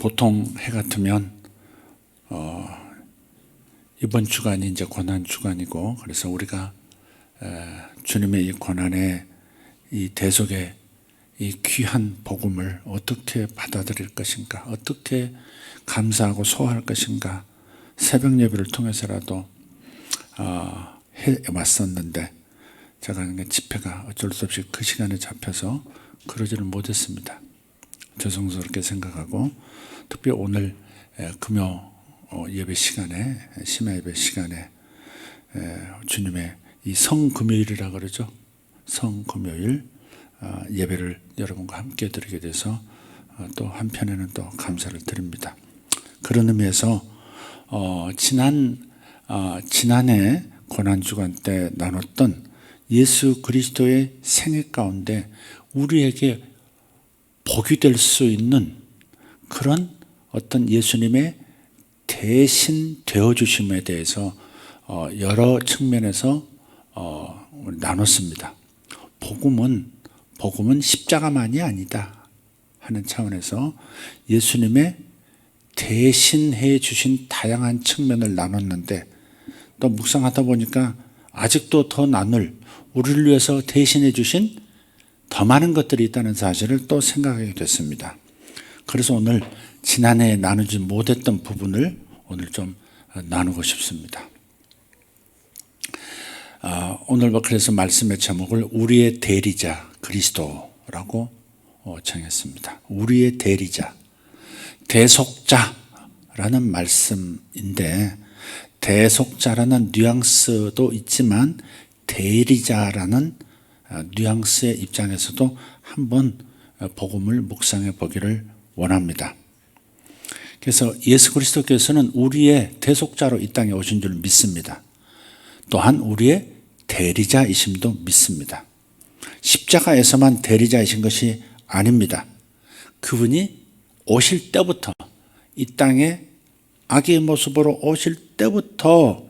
보통 해 같으면 이번 주간이 이제 고난 주간이고, 그래서 우리가 주님의 이 고난의 이 대속의 이 귀한 복음을 어떻게 받아들일 것인가, 어떻게 감사하고 소화할 것인가, 새벽 예배를 통해서라도 해 왔었는데, 제가 집회가 어쩔 수 없이 그 시간에 잡혀서 그러지를 못했습니다. 죄송스럽게 생각하고, 특히 오늘 금요 예배 시간에, 심야 예배 시간에 주님의 이 성금요일이라 그러죠. 성금요일 예배를 여러분과 함께 드리게 돼서 또 한편에는 또 감사를 드립니다. 그런 의미에서 지난해 고난주간 때 나눴던 예수 그리스도의 생애 가운데 우리에게 복이 될 수 있는 그런 어떤 예수님의 대신 되어주심에 대해서 여러 측면에서 나눴습니다. 복음은 십자가만이 아니다 하는 차원에서 예수님의 대신해 주신 다양한 측면을 나눴는데, 또 묵상하다 보니까 아직도 더 나눌, 우리를 위해서 대신해 주신 더 많은 것들이 있다는 사실을 또 생각하게 됐습니다. 그래서 오늘 지난해 나누지 못했던 부분을 오늘 좀 나누고 싶습니다. 오늘 그래서 말씀의 제목을 우리의 대리자 그리스도라고 정했습니다. 우리의 대리자, 대속자라는 말씀인데, 대속자라는 뉘앙스도 있지만 대리자라는 뉘앙스의 입장에서도 한번 복음을 묵상해 보기를 원합니다. 그래서 예수 그리스도께서는 우리의 대속자로 이 땅에 오신 줄 믿습니다. 또한 우리의 대리자이심도 믿습니다. 십자가에서만 대리자이신 것이 아닙니다. 그분이 오실 때부터, 이 땅에 아기의 모습으로 오실 때부터,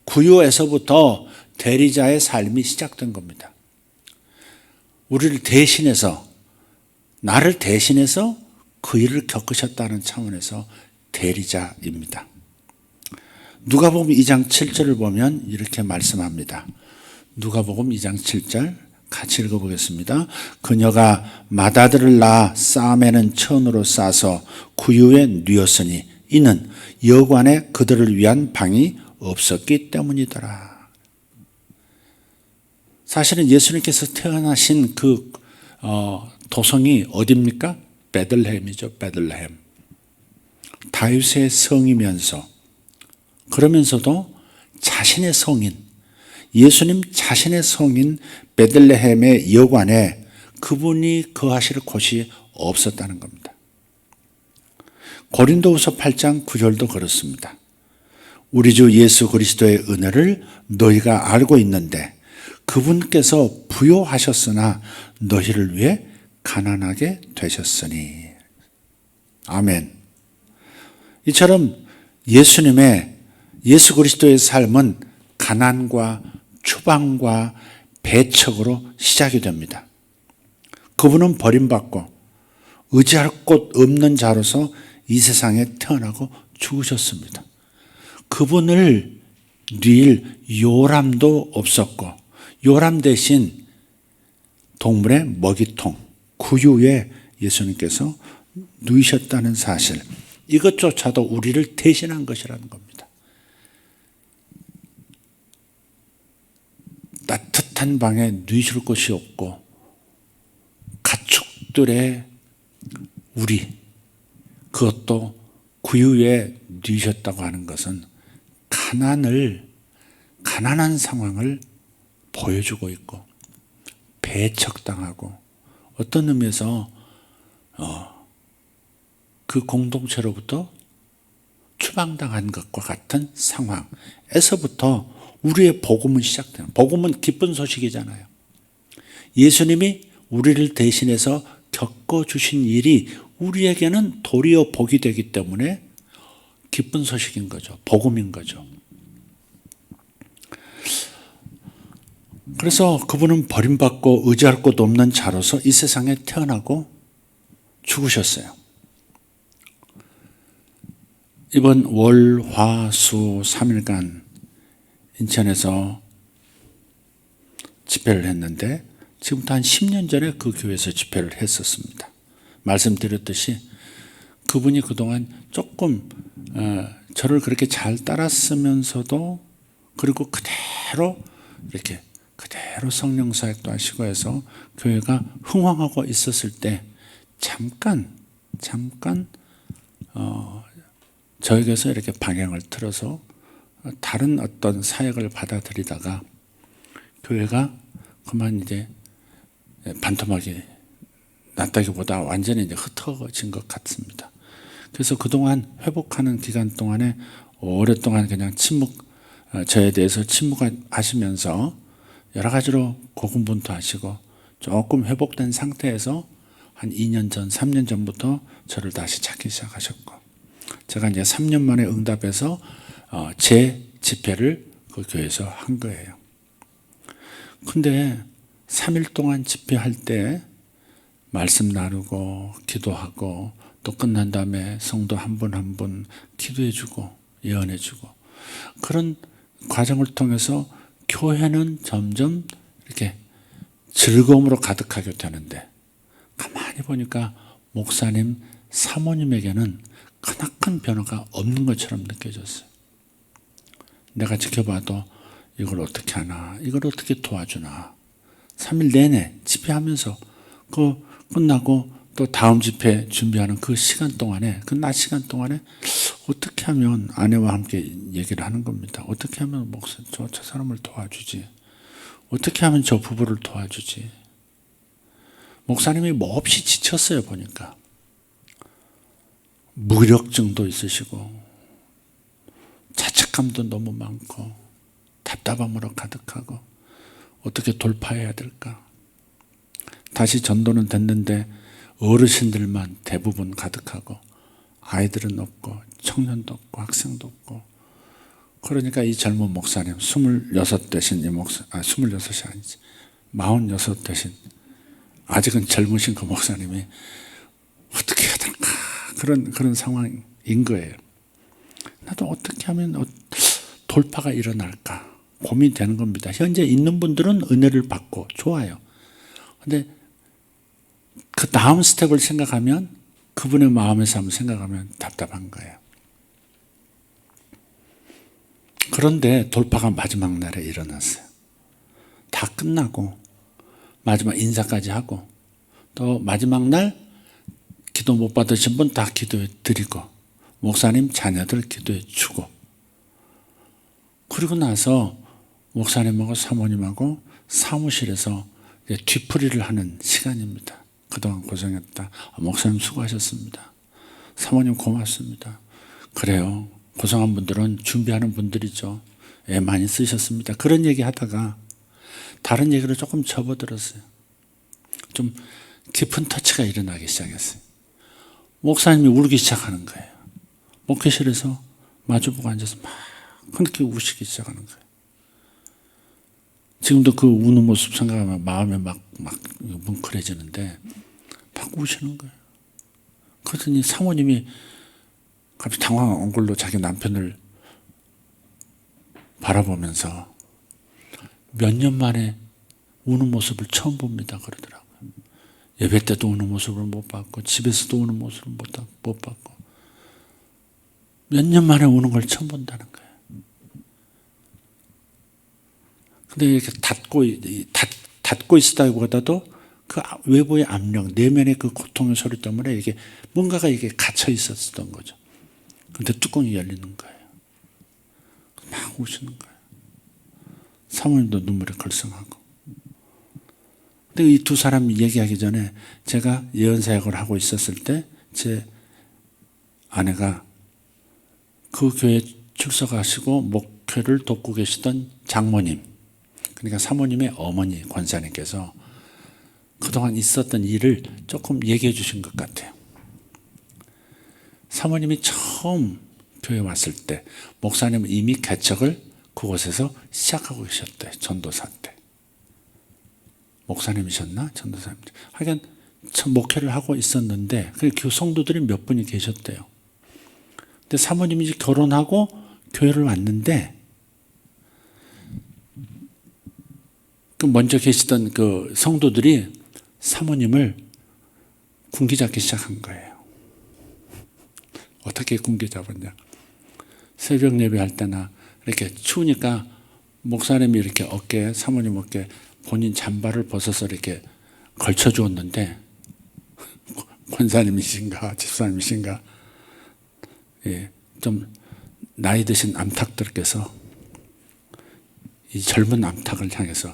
구유에서부터 대리자의 삶이 시작된 겁니다. 우리를 대신해서, 나를 대신해서 그 일을 겪으셨다는 차원에서 대리자입니다. 누가복음 2장 7절을 보면 이렇게 말씀합니다. 누가복음 2장 7절 같이 읽어보겠습니다. 그녀가 맏아들을 낳아 싸매는 천으로 싸서 구유에 뉘었으니 이는 여관에 그들을 위한 방이 없었기 때문이더라. 사실은 예수님께서 태어나신 그 도성이 어디입니까? 베들레헴이죠. 베들레헴. 다윗의 성이면서, 그러면서도 자신의 성인, 예수님 자신의 성인 베들레헴의 여관에 그분이 거하실 곳이 없었다는 겁니다. 고린도후서 8장 9절도 그렇습니다. 우리 주 예수 그리스도의 은혜를 너희가 알고 있는데 그분께서 부요하셨으나 너희를 위해 가난하게 되셨으니. 아멘. 이처럼 예수 그리스도의 삶은 가난과 추방과 배척으로 시작이 됩니다. 그분은 버림받고 의지할 곳 없는 자로서 이 세상에 태어나고 죽으셨습니다. 그분을 뉘일 요람도 없었고, 요람 대신 동물의 먹이통, 구유에 예수님께서 누이셨다는 사실, 이것조차도 우리를 대신한 것이라는 겁니다. 따뜻한 방에 누이실 곳이 없고 가축들의 우리, 그것도 구유에 누이셨다고 하는 것은 가난한 상황을 보여주고 있고, 배척당하고, 어떤 의미에서 그 공동체로부터 추방당한 것과 같은 상황에서부터 우리의 복음은 시작되는, 복음은 기쁜 소식이잖아요. 예수님이 우리를 대신해서 겪어주신 일이 우리에게는 도리어 복이 되기 때문에 기쁜 소식인 거죠. 복음인 거죠. 그래서 그분은 버림받고 의지할 곳 없는 자로서 이 세상에 태어나고 죽으셨어요. 이번 월, 화, 수 3일간 인천에서 집회를 했는데 지금부터 한 10년 전에 그 교회에서 집회를 했었습니다. 말씀드렸듯이 그분이 그동안 조금 저를 그렇게 잘 따랐으면서도 그리고 그대로 이렇게 그대로 성령 사역도 하시고 해서 교회가 흥황하고 있었을 때 잠깐 저에게서 이렇게 방향을 틀어서 다른 어떤 사역을 받아들이다가 교회가 그만 이제 반토막이 났다기보다 완전히 이제 흩어진 것 같습니다. 그래서 그동안 회복하는 기간 동안에 오랫동안 그냥 저에 대해서 침묵하시면서 여러 가지로 고군분투하시고 조금 회복된 상태에서 한 2년 전, 3년 전부터 저를 다시 찾기 시작하셨고 제가 이제 3년 만에 응답해서 제 집회를 그 교회에서 한 거예요. 근데 3일 동안 집회할 때 말씀 나누고 기도하고 또 끝난 다음에 성도 한 분 한 분 기도해주고 예언해주고 그런 과정을 통해서 교회는 점점 이렇게 즐거움으로 가득하게 되는데 가만히 보니까 목사님, 사모님에게는 크나큰 변화가 없는 것처럼 느껴졌어요. 내가 지켜봐도 이걸 어떻게 하나, 이걸 어떻게 도와주나. 3일 내내 집회하면서 그 끝나고 또 다음 집회 준비하는 그 시간 동안에 그 낮 시간 동안에 어떻게 하면 아내와 함께 얘기를 하는 겁니다. 어떻게 하면 목사 저 사람을 도와주지. 어떻게 하면 저 부부를 도와주지. 목사님이 몹시 지쳤어요 보니까. 무력증도 있으시고 자책감도 너무 많고 답답함으로 가득하고 어떻게 돌파해야 될까. 다시 전도는 됐는데 어르신들만 대부분 가득하고 아이들은 없고 청년도 없고 학생도 없고 그러니까 이 젊은 목사님 26 되신 이 목사 26이 아니지 46 되신 아직은 젊으신 그 목사님이 어떻게 해야 될까 그런 상황인 거예요. 나도 어떻게 하면 돌파가 일어날까 고민되는 겁니다. 현재 있는 분들은 은혜를 받고 좋아요. 근데 그 다음 스텝을 생각하면 그분의 마음에서 한번 생각하면 답답한 거예요. 그런데 돌파가 마지막 날에 일어났어요. 다 끝나고 마지막 인사까지 하고 또 마지막 날 기도 못 받으신 분 다 기도해 드리고 목사님 자녀들 기도해 주고 그리고 나서 목사님하고 사모님하고 사무실에서 뒤풀이를 하는 시간입니다. 그동안 고생했다. 목사님 수고하셨습니다. 사모님 고맙습니다. 그래요. 고생한 분들은 준비하는 분들이죠. 애 많이 쓰셨습니다. 그런 얘기 하다가 다른 얘기를 조금 접어들었어요. 좀 깊은 터치가 일어나기 시작했어요. 목사님이 울기 시작하는 거예요. 목회실에서 마주보고 앉아서 막 그렇게 우시기 시작하는 거예요. 지금도 그 우는 모습 생각하면 마음에 막 뭉클해지는데 막 우시는 거예요. 그러더니 사모님이 갑자기 당황한 얼굴로 자기 남편을 바라보면서 몇 년 만에 우는 모습을 처음 봅니다 그러더라고요. 예배 때도 우는 모습을 못 봤고 집에서도 우는 모습을 못 봤고 몇 년 만에 우는 걸 처음 본다는 거예요. 근데 이렇게 닫고 있었다기보다도 그 외부의 압력, 내면의 그 고통의 소리 때문에 이게 뭔가가 이게 갇혀 있었던 거죠. 근데 뚜껑이 열리는 거예요. 막 우시는 거예요. 사모님도 눈물이 글썽하고. 근데 이 두 사람이 얘기하기 전에 제가 예언사역을 하고 있었을 때 제 아내가 그 교회에 출석하시고 목회를 돕고 계시던 장모님, 그러니까 사모님의 어머니 권사님께서 그동안 있었던 일을 조금 얘기해 주신 것 같아요. 사모님이 처음 교회 왔을 때 목사님은 이미 개척을 그곳에서 시작하고 계셨대요. 전도사 때. 목사님이셨나? 전도사님. 하여간 목회를 하고 있었는데 그 성도들이 몇 분이 계셨대요. 근데 사모님이 이제 결혼하고 교회를 왔는데 그 먼저 계시던 그 성도들이 사모님을 군기 잡기 시작한 거예요. 어떻게 군기 잡았냐? 새벽 예배할 때나 이렇게 추우니까 목사님이 이렇게 어깨에, 사모님 어깨에 본인 잠바를 벗어서 이렇게 걸쳐 주었는데, 권사님이신가 집사님이신가, 예, 좀 나이 드신 암탉들께서 이 젊은 암탉을 향해서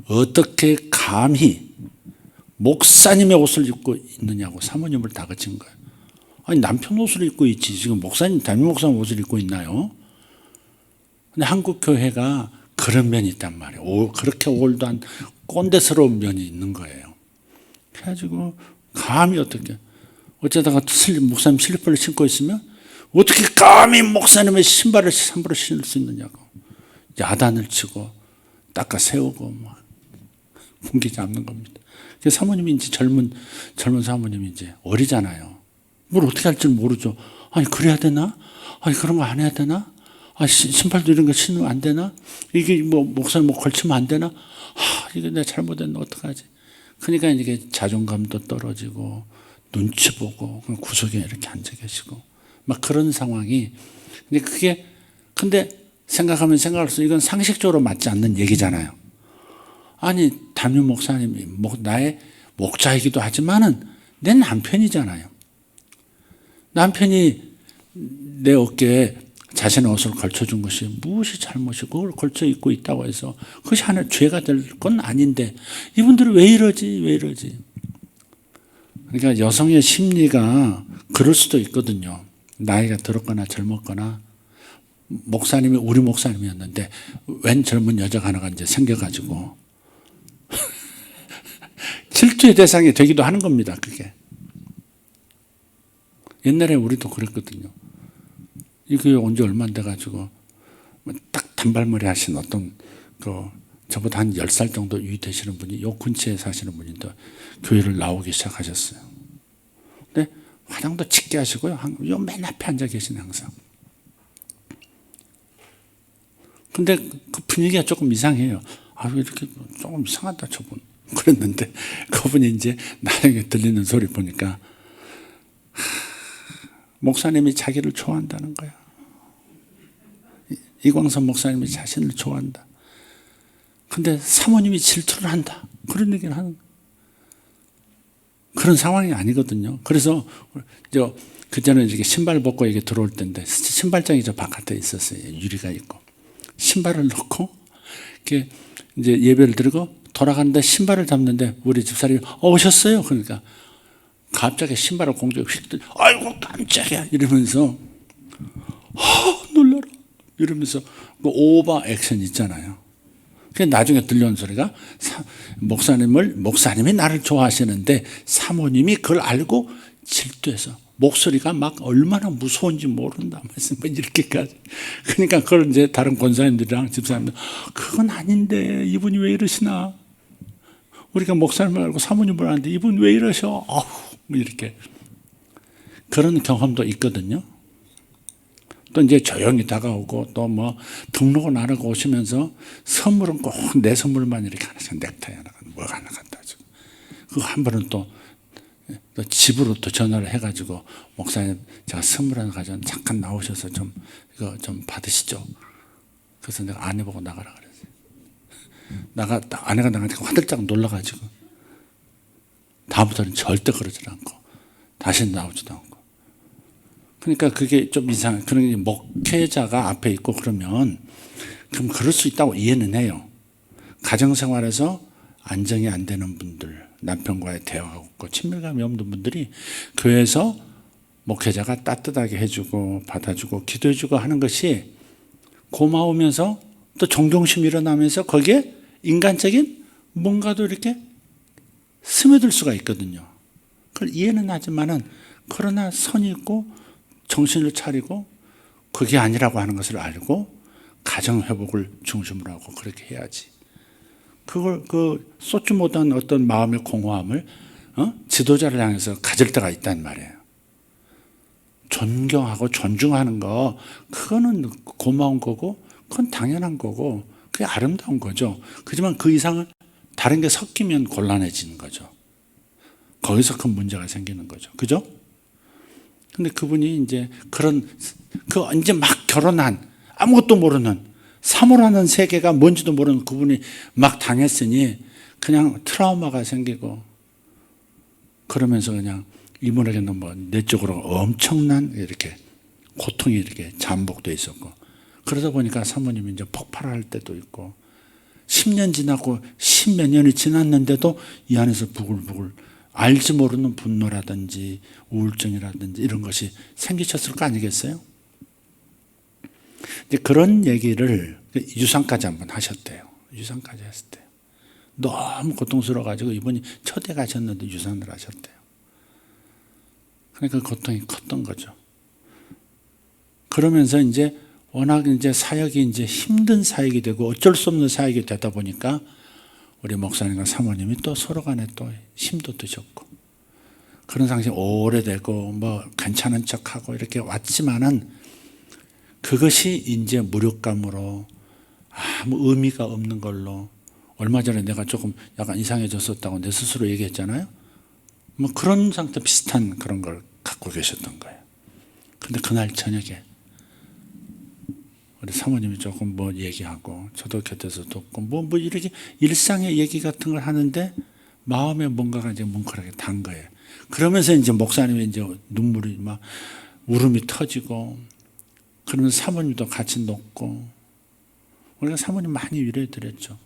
어떻게 감히 목사님의 옷을 입고 있느냐고 사모님을 다그친 거예요. 아니, 남편 옷을 입고 있지 지금 목사님, 담임 목사님 옷을 입고 있나요? 근데 한국 교회가 그런 면이 있단 말이에요. 그렇게 올드한 꼰대스러운 면이 있는 거예요. 그래가지고 감히 어떻게, 어쩌다가 목사님 슬리퍼를 신고 있으면 어떻게 감히 목사님의 신발을 함부로 신을 수 있느냐고 야단을 치고 닦아 세우고 막 군기 잡는 겁니다. 사모님이 이제 젊은 사모님이 이제 어리잖아요. 뭘 어떻게 할 줄 모르죠. 아니, 그래야 되나? 아니, 그런 거 안 해야 되나? 아, 신발도 이런 거 신으면 안 되나? 이게 뭐 목사님 뭐 걸치면 안 되나? 이거 내가 잘못했나 어떡하지? 그러니까 이게 자존감도 떨어지고 눈치 보고 구석에 이렇게 앉아 계시고 막 그런 상황이. 근데 생각하면 생각할수록 이건 상식적으로 맞지 않는 얘기잖아요. 아니, 담임 목사님이 나의 목자이기도 하지만은 내 남편이잖아요. 남편이 내 어깨에 자신의 옷을 걸쳐준 것이 무엇이 잘못이고 그걸 걸쳐 입고 있다고 해서 그것이 하나 죄가 될 건 아닌데 이분들은 왜 이러지? 그러니까 여성의 심리가 그럴 수도 있거든요. 나이가 들었거나 젊었거나, 목사님이 우리 목사님이었는데 웬 젊은 여자가 하나가 이제 생겨가지고 질투의 대상이 되기도 하는 겁니다. 그게 옛날에 우리도 그랬거든요. 이 교회 온 지 얼마 안 돼가지고 딱 단발머리 하신 어떤 저보다 한 10살 정도 위 되시는 분이 요 근처에 사시는 분인데 교회를 나오기 시작하셨어요. 근데 화장도 짙게 하시고요. 요 맨 앞에 앉아 계시네 항상. 근데 그 분위기가 조금 이상해요. 왜 이렇게 조금 이상하다 저분. 그랬는데 그분이 이제 나에게 들리는 소리 보니까 목사님이 자기를 좋아한다는 거야. 이광선 목사님이 자신을 좋아한다. 근데 사모님이 질투를 한다. 그런 얘기를 하는 그런 상황이 아니거든요. 그래서 그전에 이렇게 신발 벗고 이게 들어올 때인데 신발장이 저 바깥에 있었어요. 유리가 있고 신발을 넣고 이렇게 이제 예배를 드리고 돌아가는데 신발을 잡는데 우리 집사람이 오셨어요. 그러니까 갑자기 신발을 공중에 휙 들고 아이고 깜짝이야 이러면서 놀라라 이러면서 그 오버 액션 있잖아요. 그 나중에 들려온 소리가 목사님이 나를 좋아하시는데 사모님이 그걸 알고 질투해서 목소리가 막 얼마나 무서운지 모른다 말씀 이렇게까지. 그러니까 그걸 이제 다른 권사님들이랑 집사님들 그건 아닌데 이분이 왜 이러시나? 우리가 목사님을 알고 사모님을 아는데 이분 왜 이러셔? 이렇게 그런 경험도 있거든요. 또 이제 조용히 다가오고 또 뭐 등록은 안 하고 오시면서 선물은 꼭 내 선물만 이렇게 하나씩 넥타이 하나 뭐 하나 갖다 주고 그거 한 번은 또 집으로 또 전화를 해가지고 목사님 제가 선물 하나 가져온 잠깐 나오셔서 이거 좀 받으시죠. 그래서 내가 아내 보고 나가라 그랬어요. 아내가 나가니까 화들짝 놀라가지고 다음부터는 절대 그러지 않고 다시 나오지도 않고. 그러니까 그게 좀 이상해. 그러니 목회자가 앞에 있고 그러면 그럼 그럴 수 있다고 이해는 해요. 가정생활에서 안정이 안 되는 분들, 남편과의 대화가 없고 친밀감이 없는 분들이 교회에서 목회자가 따뜻하게 해주고 받아주고 기도해주고 하는 것이 고마우면서 또 존경심이 일어나면서 거기에 인간적인 뭔가도 이렇게 스며들 수가 있거든요. 그걸 이해는 하지만은 그러나 선이 있고 정신을 차리고 그게 아니라고 하는 것을 알고 가정회복을 중심으로 하고 그렇게 해야지. 그걸 쏟지 못한 어떤 마음의 공허함을 지도자를 향해서 가질 때가 있단 말이에요. 존경하고 존중하는 거, 그거는 고마운 거고, 그건 당연한 거고, 그게 아름다운 거죠. 그렇지만 그 이상을 다른 게 섞이면 곤란해지는 거죠. 거기서 큰 문제가 생기는 거죠. 그죠? 근데 그분이 이제 이제 막 결혼한, 아무것도 모르는, 사모라는 세계가 뭔지도 모르는 그분이 막 당했으니 그냥 트라우마가 생기고, 그러면서 그냥 이분에게는 뭐 내적으로 엄청난 이렇게 고통이 이렇게 잠복돼 있었고, 그러다 보니까 사모님이 이제 폭발할 때도 있고, 10년 지나고 10몇 년이 지났는데도 이 안에서 부글부글 알지 모르는 분노라든지 우울증이라든지 이런 것이 생기셨을 거 아니겠어요? 이제 그런 얘기를 유산까지 한번 하셨대요. 유산까지 했을 때 너무 고통스러워가지고 이분이 초대 가셨는데 유산을 하셨대요. 그러니까 고통이 컸던 거죠. 그러면서 이제 워낙 이제 사역이 이제 힘든 사역이 되고 어쩔 수 없는 사역이 되다 보니까 우리 목사님과 사모님이 또 서로 간에 또 힘도 드셨고, 그런 상황이 오래되고 뭐 괜찮은 척하고 이렇게 왔지만은 그것이 이제 무력감으로 아무 의미가 없는 걸로, 얼마 전에 내가 조금 약간 이상해졌었다고 내 스스로 얘기했잖아요. 뭐 그런 상태 비슷한 그런 걸 갖고 계셨던 거예요. 근데 그날 저녁에 우리 사모님이 조금 뭐 얘기하고 저도 곁에서 듣고 뭐 이렇게 일상의 얘기 같은 걸 하는데 마음에 뭔가가 이제 뭉클하게 단 거예요. 그러면서 이제 목사님이 이제 눈물이 막 울음이 터지고, 그러면서 사모님도 같이 녹고, 우리가 사모님 많이 위로해 드렸죠.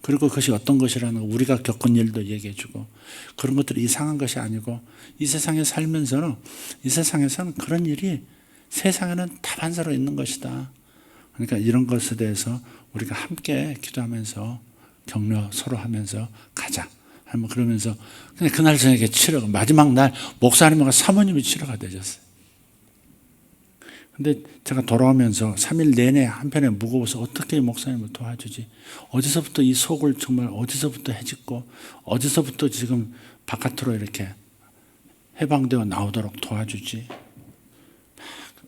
그리고 그것이 어떤 것이라는 거, 우리가 겪은 일도 얘기해 주고, 그런 것들이 이상한 것이 아니고, 이 세상에 살면서는, 이 세상에서는 그런 일이 세상에는 다반사로 있는 것이다. 그러니까 이런 것에 대해서 우리가 함께 기도하면서 격려 서로 하면서 가자. 그러면서 근데 그날 저녁에 치료가, 마지막 날 목사님과 사모님이 치료가 되셨어요. 근데 제가 돌아오면서 3일 내내 한편에 무거워서 어떻게 목사님을 도와주지? 어디서부터 이 속을 정말 어디서부터 해짓고, 어디서부터 지금 바깥으로 이렇게 해방되어 나오도록 도와주지?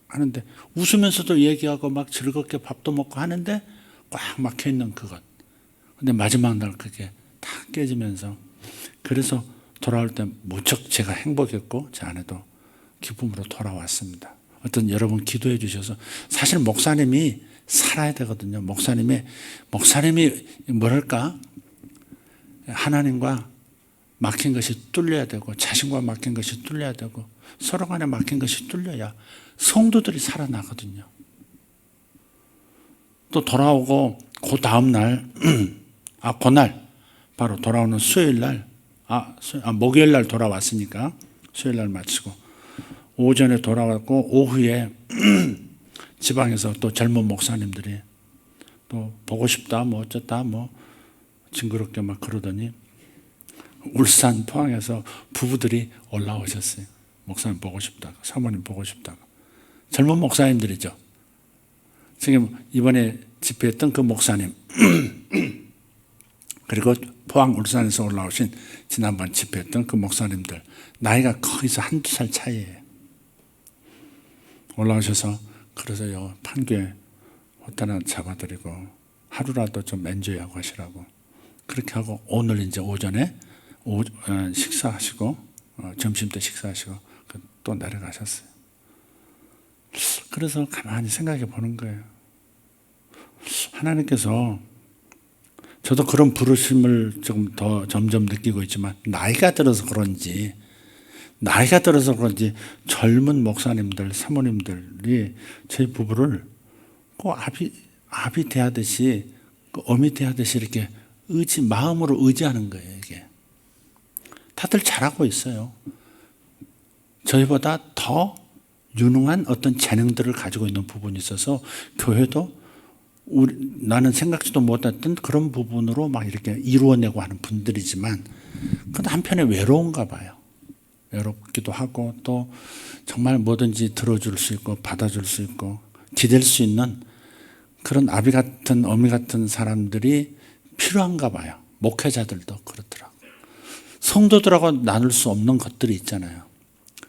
하는데 웃으면서도 얘기하고 막 즐겁게 밥도 먹고 하는데 꽉 막혀 있는 그것. 근데 마지막 날 그게 다 깨지면서, 그래서 돌아올 때 무척 제가 행복했고 제 아내도 기쁨으로 돌아왔습니다. 어떤 여러분 기도해 주셔서, 사실 목사님이 살아야 되거든요. 목사님이 뭐랄까, 하나님과 막힌 것이 뚫려야 되고, 자신과 막힌 것이 뚫려야 되고, 서로 간에 막힌 것이 뚫려야 성도들이 살아나거든요. 또 돌아오고 그 다음 날, 그날 바로 돌아오는 수요일 날, 목요일 날 돌아왔으니까 수요일 날 마치고 오전에 돌아왔고, 오후에 지방에서 또 젊은 목사님들이 또 보고 싶다 뭐 어쩌다 뭐 징그럽게 막 그러더니 울산 포항에서 부부들이 올라오셨어요. 목사님 보고 싶다고, 사모님 보고 싶다고. 젊은 목사님들이죠. 지금 이번에 집회했던 그 목사님 그리고 포항 울산에서 올라오신 지난번 집회했던 그 목사님들, 나이가 거기서 한두 살 차이예요. 올라오셔서 그래서요, 판교에 호텔 하나 잡아드리고 하루라도 좀 엔조이하고 하시라고 그렇게 하고, 오늘 이제 오전에 식사하시고 점심 때 식사하시고 또 내려가셨어요. 그래서 가만히 생각해 보는 거예요. 하나님께서, 저도 그런 부르심을 조금 더 점점 느끼고 있지만 나이가 들어서 그런지 젊은 목사님들, 사모님들이 저희 부부를 꼭 아비 대하듯이, 어미 대하듯이 이렇게 마음으로 의지하는 거예요. 이게 다들 잘하고 있어요. 저희보다 더 유능한 어떤 재능들을 가지고 있는 부분이 있어서 교회도 나는 생각지도 못했던 그런 부분으로 막 이렇게 이루어내고 하는 분들이지만, 그건 한편에 외로운가 봐요. 외롭기도 하고, 또 정말 뭐든지 들어줄 수 있고 받아줄 수 있고 기댈 수 있는 그런 아비 같은 어미 같은 사람들이 필요한가 봐요. 목회자들도 그렇더라고요. 성도들하고 나눌 수 없는 것들이 있잖아요.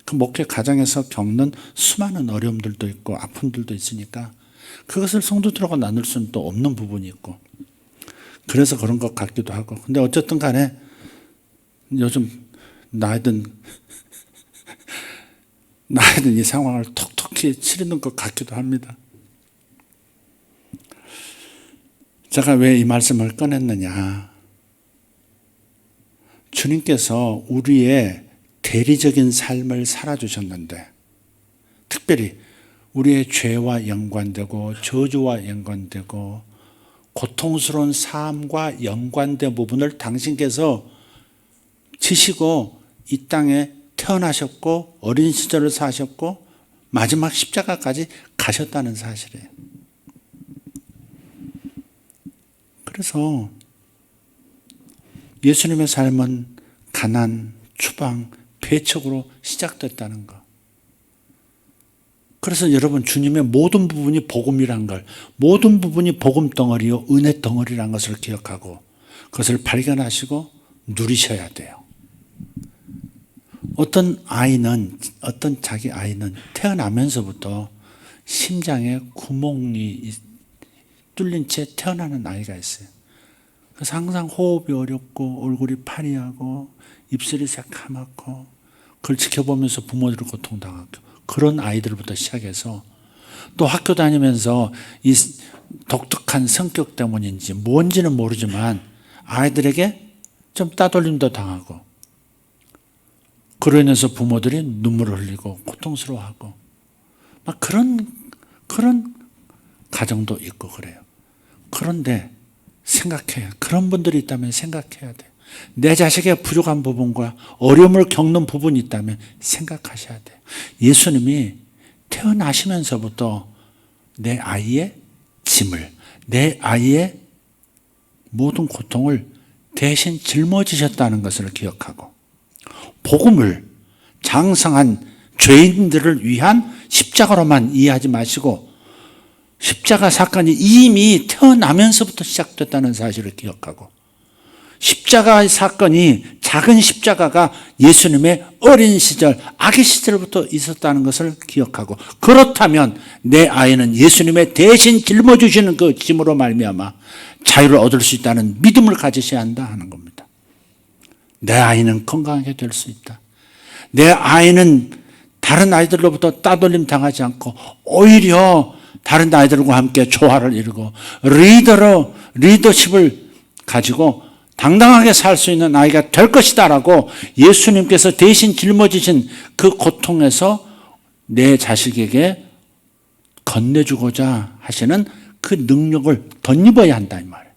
그 목회 가정에서 겪는 수많은 어려움들도 있고 아픔들도 있으니까 그것을 성도들하고 나눌 수는 또 없는 부분이 있고 그래서 그런 것 같기도 하고 근데 어쨌든 간에 요즘 나이든 이 상황을 톡톡히 치르는 것 같기도 합니다. 제가 왜 이 말씀을 꺼냈느냐. 주님께서 우리의 대리적인 삶을 살아주셨는데 특별히 우리의 죄와 연관되고 저주와 연관되고 고통스러운 삶과 연관된 부분을 당신께서 지시고 이 땅에 태어나셨고 어린 시절을 사셨고 마지막 십자가까지 가셨다는 사실이에요. 그래서 예수님의 삶은 가난, 추방, 배척으로 시작됐다는 것. 그래서 여러분 주님의 모든 부분이 복음이란 걸, 모든 부분이 복음 덩어리요 은혜 덩어리란 것을 기억하고 그것을 발견하시고 누리셔야 돼요. 어떤 자기 아이는 태어나면서부터 심장에 구멍이 뚫린 채 태어나는 아이가 있어요. 그래서 항상 호흡이 어렵고 얼굴이 파리하고 입술이 새카맣고 그걸 지켜보면서 부모들을 고통당하고 그런 아이들부터 시작해서 또 학교 다니면서 이 독특한 성격 때문인지 뭔지는 모르지만 아이들에게 좀 따돌림도 당하고 그로 인해서 부모들이 눈물을 흘리고 고통스러워하고 막 그런 가정도 있고 그래요. 그런데 생각해요. 그런 분들이 있다면 생각해야 돼요. 내 자식의 부족한 부분과 어려움을 겪는 부분이 있다면 생각하셔야 돼요. 예수님이 태어나시면서부터 내 아이의 짐을, 내 아이의 모든 고통을 대신 짊어지셨다는 것을 기억하고 복음을 장성한 죄인들을 위한 십자가로만 이해하지 마시고 십자가 사건이 이미 태어나면서부터 시작됐다는 사실을 기억하고 십자가의 사건이 작은 십자가가 예수님의 어린 시절, 아기 시절부터 있었다는 것을 기억하고 그렇다면 내 아이는 예수님의 대신 짊어주시는 그 짐으로 말미암아 자유를 얻을 수 있다는 믿음을 가지셔야 한다 하는 겁니다. 내 아이는 건강하게 될 수 있다. 내 아이는 다른 아이들로부터 따돌림 당하지 않고 오히려 다른 아이들과 함께 조화를 이루고 리더십을 가지고 당당하게 살 수 있는 아이가 될 것이다라고 예수님께서 대신 짊어지신 그 고통에서 내 자식에게 건네주고자 하시는 그 능력을 덧입어야 한다 이 말이에요.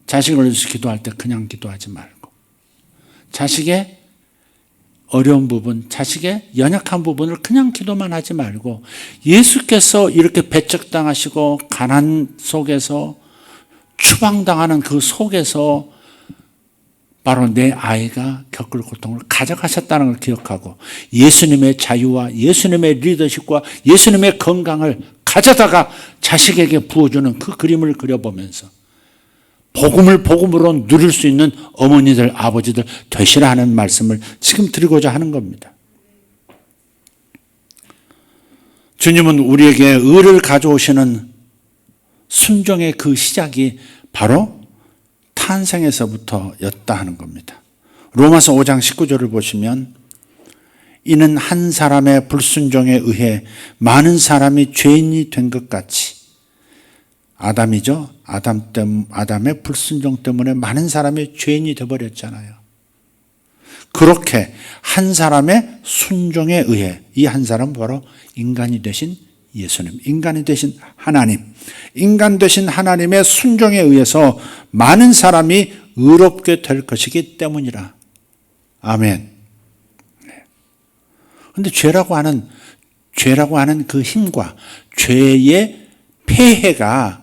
자식을 위해서 기도할 때 그냥 기도하지 말고 자식의 어려운 부분, 자식의 연약한 부분을 그냥 기도만 하지 말고 예수께서 이렇게 배척당하시고 가난 속에서 추방당하는 그 속에서 바로 내 아이가 겪을 고통을 가져가셨다는 걸 기억하고 예수님의 자유와 예수님의 리더십과 예수님의 건강을 가져다가 자식에게 부어주는 그 그림을 그려보면서 복음을 복음으로 누릴 수 있는 어머니들, 아버지들 되시라 하는 말씀을 지금 드리고자 하는 겁니다. 주님은 우리에게 의를 가져오시는 순종의 그 시작이 바로 탄생에서부터였다 하는 겁니다. 로마서 5장 19절을 보시면 이는 한 사람의 불순종에 의해 많은 사람이 죄인이 된 것 같이 아담이죠. 아담의 불순종 때문에 많은 사람이 죄인이 되어버렸잖아요. 그렇게 한 사람의 순종에 의해 이 한 사람은 바로 인간이 되신 예수님, 인간이 되신 하나님, 인간 되신 하나님의 순종에 의해서 많은 사람이 의롭게 될 것이기 때문이라. 아멘. 그런데 죄라고 하는 그 힘과 죄의 폐해가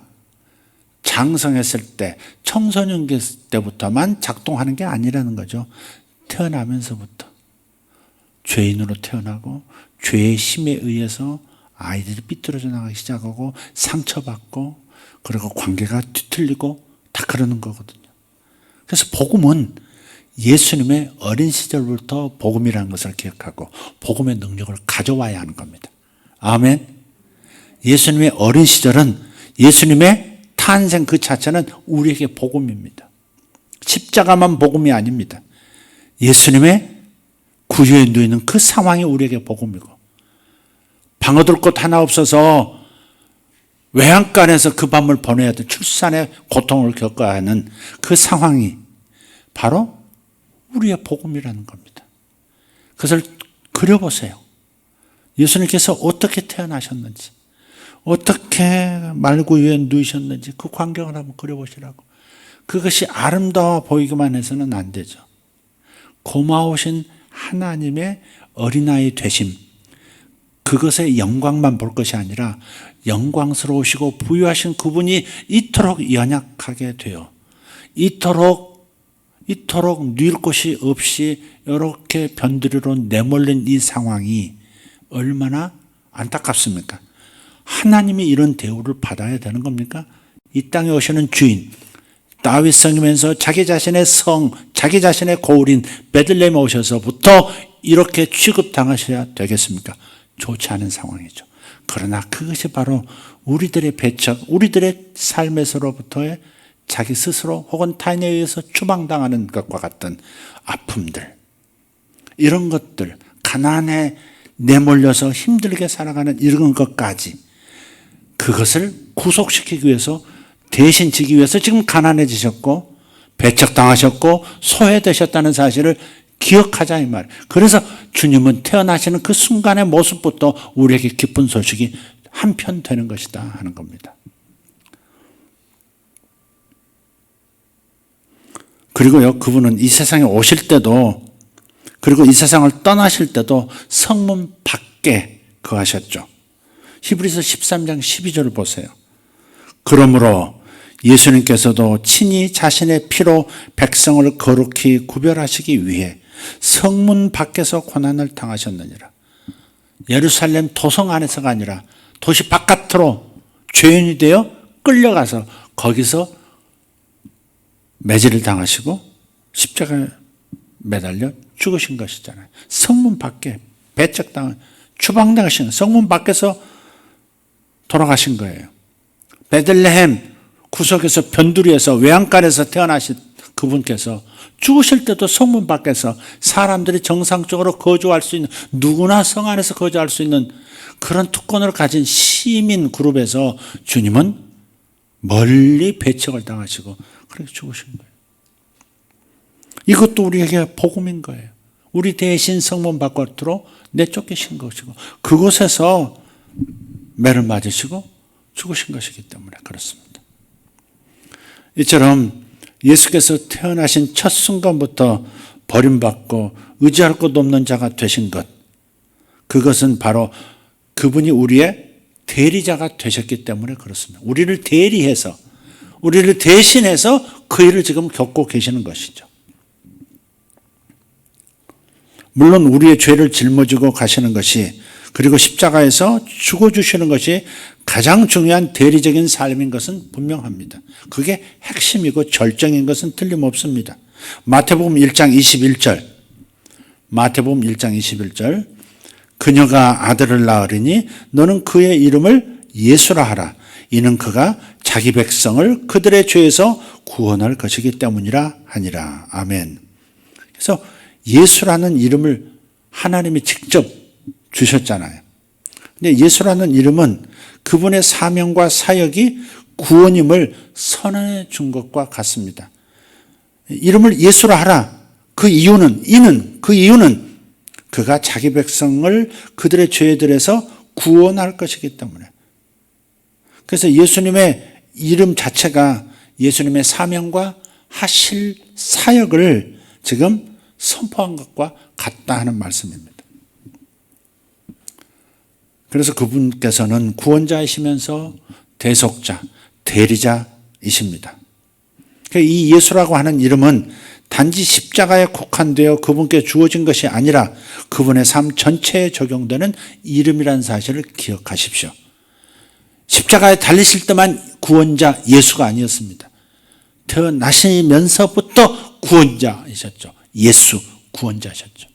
장성했을 때, 청소년 때부터만 작동하는 게 아니라는 거죠. 태어나면서부터 죄인으로 태어나고 죄의 힘에 의해서 아이들이 삐뚤어져 나가기 시작하고 상처받고 그리고 관계가 뒤틀리고 다 그러는 거거든요. 그래서 복음은 예수님의 어린 시절부터 복음이라는 것을 기억하고 복음의 능력을 가져와야 하는 겁니다. 아멘. 예수님의 어린 시절은 예수님의 탄생 그 자체는 우리에게 복음입니다. 십자가만 복음이 아닙니다. 예수님의 구유에 누이는 그 상황이 우리에게 복음이고, 방어들 곳 하나 없어서 외양간에서 그 밤을 보내야 돼 출산의 고통을 겪어야 하는 그 상황이 바로 우리의 복음이라는 겁니다. 그것을 그려보세요. 예수님께서 어떻게 태어나셨는지, 어떻게 말구유에 누이셨는지 그 광경을 한번 그려보시라고. 그것이 아름다워 보이기만 해서는 안 되죠. 고마우신 하나님의 어린아이 되심, 그것의 영광만 볼 것이 아니라 영광스러우시고 부유하신 그분이 이토록 연약하게 되어 이토록 누일 곳이 없이 이렇게 변두리로 내몰린 이 상황이 얼마나 안타깝습니까? 하나님이 이런 대우를 받아야 되는 겁니까? 이 땅에 오시는 주인, 다윗 성이면서 자기 자신의 성, 자기 자신의 고을인 베들레헴에 오셔서부터 이렇게 취급당하셔야 되겠습니까? 좋지 않은 상황이죠. 그러나 그것이 바로 우리들의 배척, 우리들의 삶에서로부터의 자기 스스로 혹은 타인에 의해서 추방당하는 것과 같은 아픔들, 이런 것들, 가난에 내몰려서 힘들게 살아가는 이런 것까지, 그것을 구속시키기 위해서, 대신 지기 위해서 지금 가난해지셨고 배척당하셨고 소외되셨다는 사실을 기억하자 이 말. 그래서 주님은 태어나시는 그 순간의 모습부터 우리에게 기쁜 소식이 한편 되는 것이다 하는 겁니다. 그리고요, 그분은 이 세상에 오실 때도, 그리고 이 세상을 떠나실 때도 성문 밖에 거하셨죠. 히브리서 13장 12절을 보세요. 그러므로 예수님께서도 친히 자신의 피로 백성을 거룩히 구별하시기 위해 성문 밖에서 고난을 당하셨느니라. 예루살렘 도성 안에서가 아니라 도시 바깥으로 죄인이 되어 끌려가서 거기서 매질을 당하시고 십자가에 매달려 죽으신 것이잖아요. 성문 밖에 배척당한, 추방당하신, 성문 밖에서 돌아가신 거예요. 베들레헴 구석에서 변두리에서 외양간에서 태어나신 그분께서 죽으실 때도 성문 밖에서 사람들이 정상적으로 거주할 수 있는, 누구나 성 안에서 거주할 수 있는 그런 특권을 가진 시민 그룹에서 주님은 멀리 배척을 당하시고 그렇게 죽으신 거예요. 이것도 우리에게 복음인 거예요. 우리 대신 성문 바깥으로 내쫓기신 것이고 그곳에서 매를 맞으시고 죽으신 것이기 때문에 그렇습니다. 이처럼 예수께서 태어나신 첫 순간부터 버림받고 의지할 곳 없는 자가 되신 것, 그것은 바로 그분이 우리의 대리자가 되셨기 때문에 그렇습니다. 우리를 대리해서, 우리를 대신해서 그 일을 지금 겪고 계시는 것이죠. 물론 우리의 죄를 짊어지고 가시는 것이, 그리고 십자가에서 죽어주시는 것이 가장 중요한 대리적인 삶인 것은 분명합니다. 그게 핵심이고 절정인 것은 틀림없습니다. 마태복음 1장 21절, 마태복음 1장 21절, 그녀가 아들을 낳으리니 너는 그의 이름을 예수라 하라. 이는 그가 자기 백성을 그들의 죄에서 구원할 것이기 때문이라 하니라. 아멘. 그래서 예수라는 이름을 하나님이 직접 주셨잖아요. 근데 예수라는 이름은 그분의 사명과 사역이 구원임을 선언해 준 것과 같습니다. 이름을 예수라 하라. 그 이유는 그가 자기 백성을 그들의 죄들에서 구원할 것이기 때문에. 그래서 예수님의 이름 자체가 예수님의 사명과 하실 사역을 지금 선포한 것과 같다 하는 말씀입니다. 그래서 그분께서는 구원자이시면서 대속자, 대리자이십니다. 이 예수라고 하는 이름은 단지 십자가에 국한되어 그분께 주어진 것이 아니라 그분의 삶 전체에 적용되는 이름이라는 사실을 기억하십시오. 십자가에 달리실 때만 구원자 예수가 아니었습니다. 태어나시면서부터 구원자이셨죠. 예수 구원자셨죠.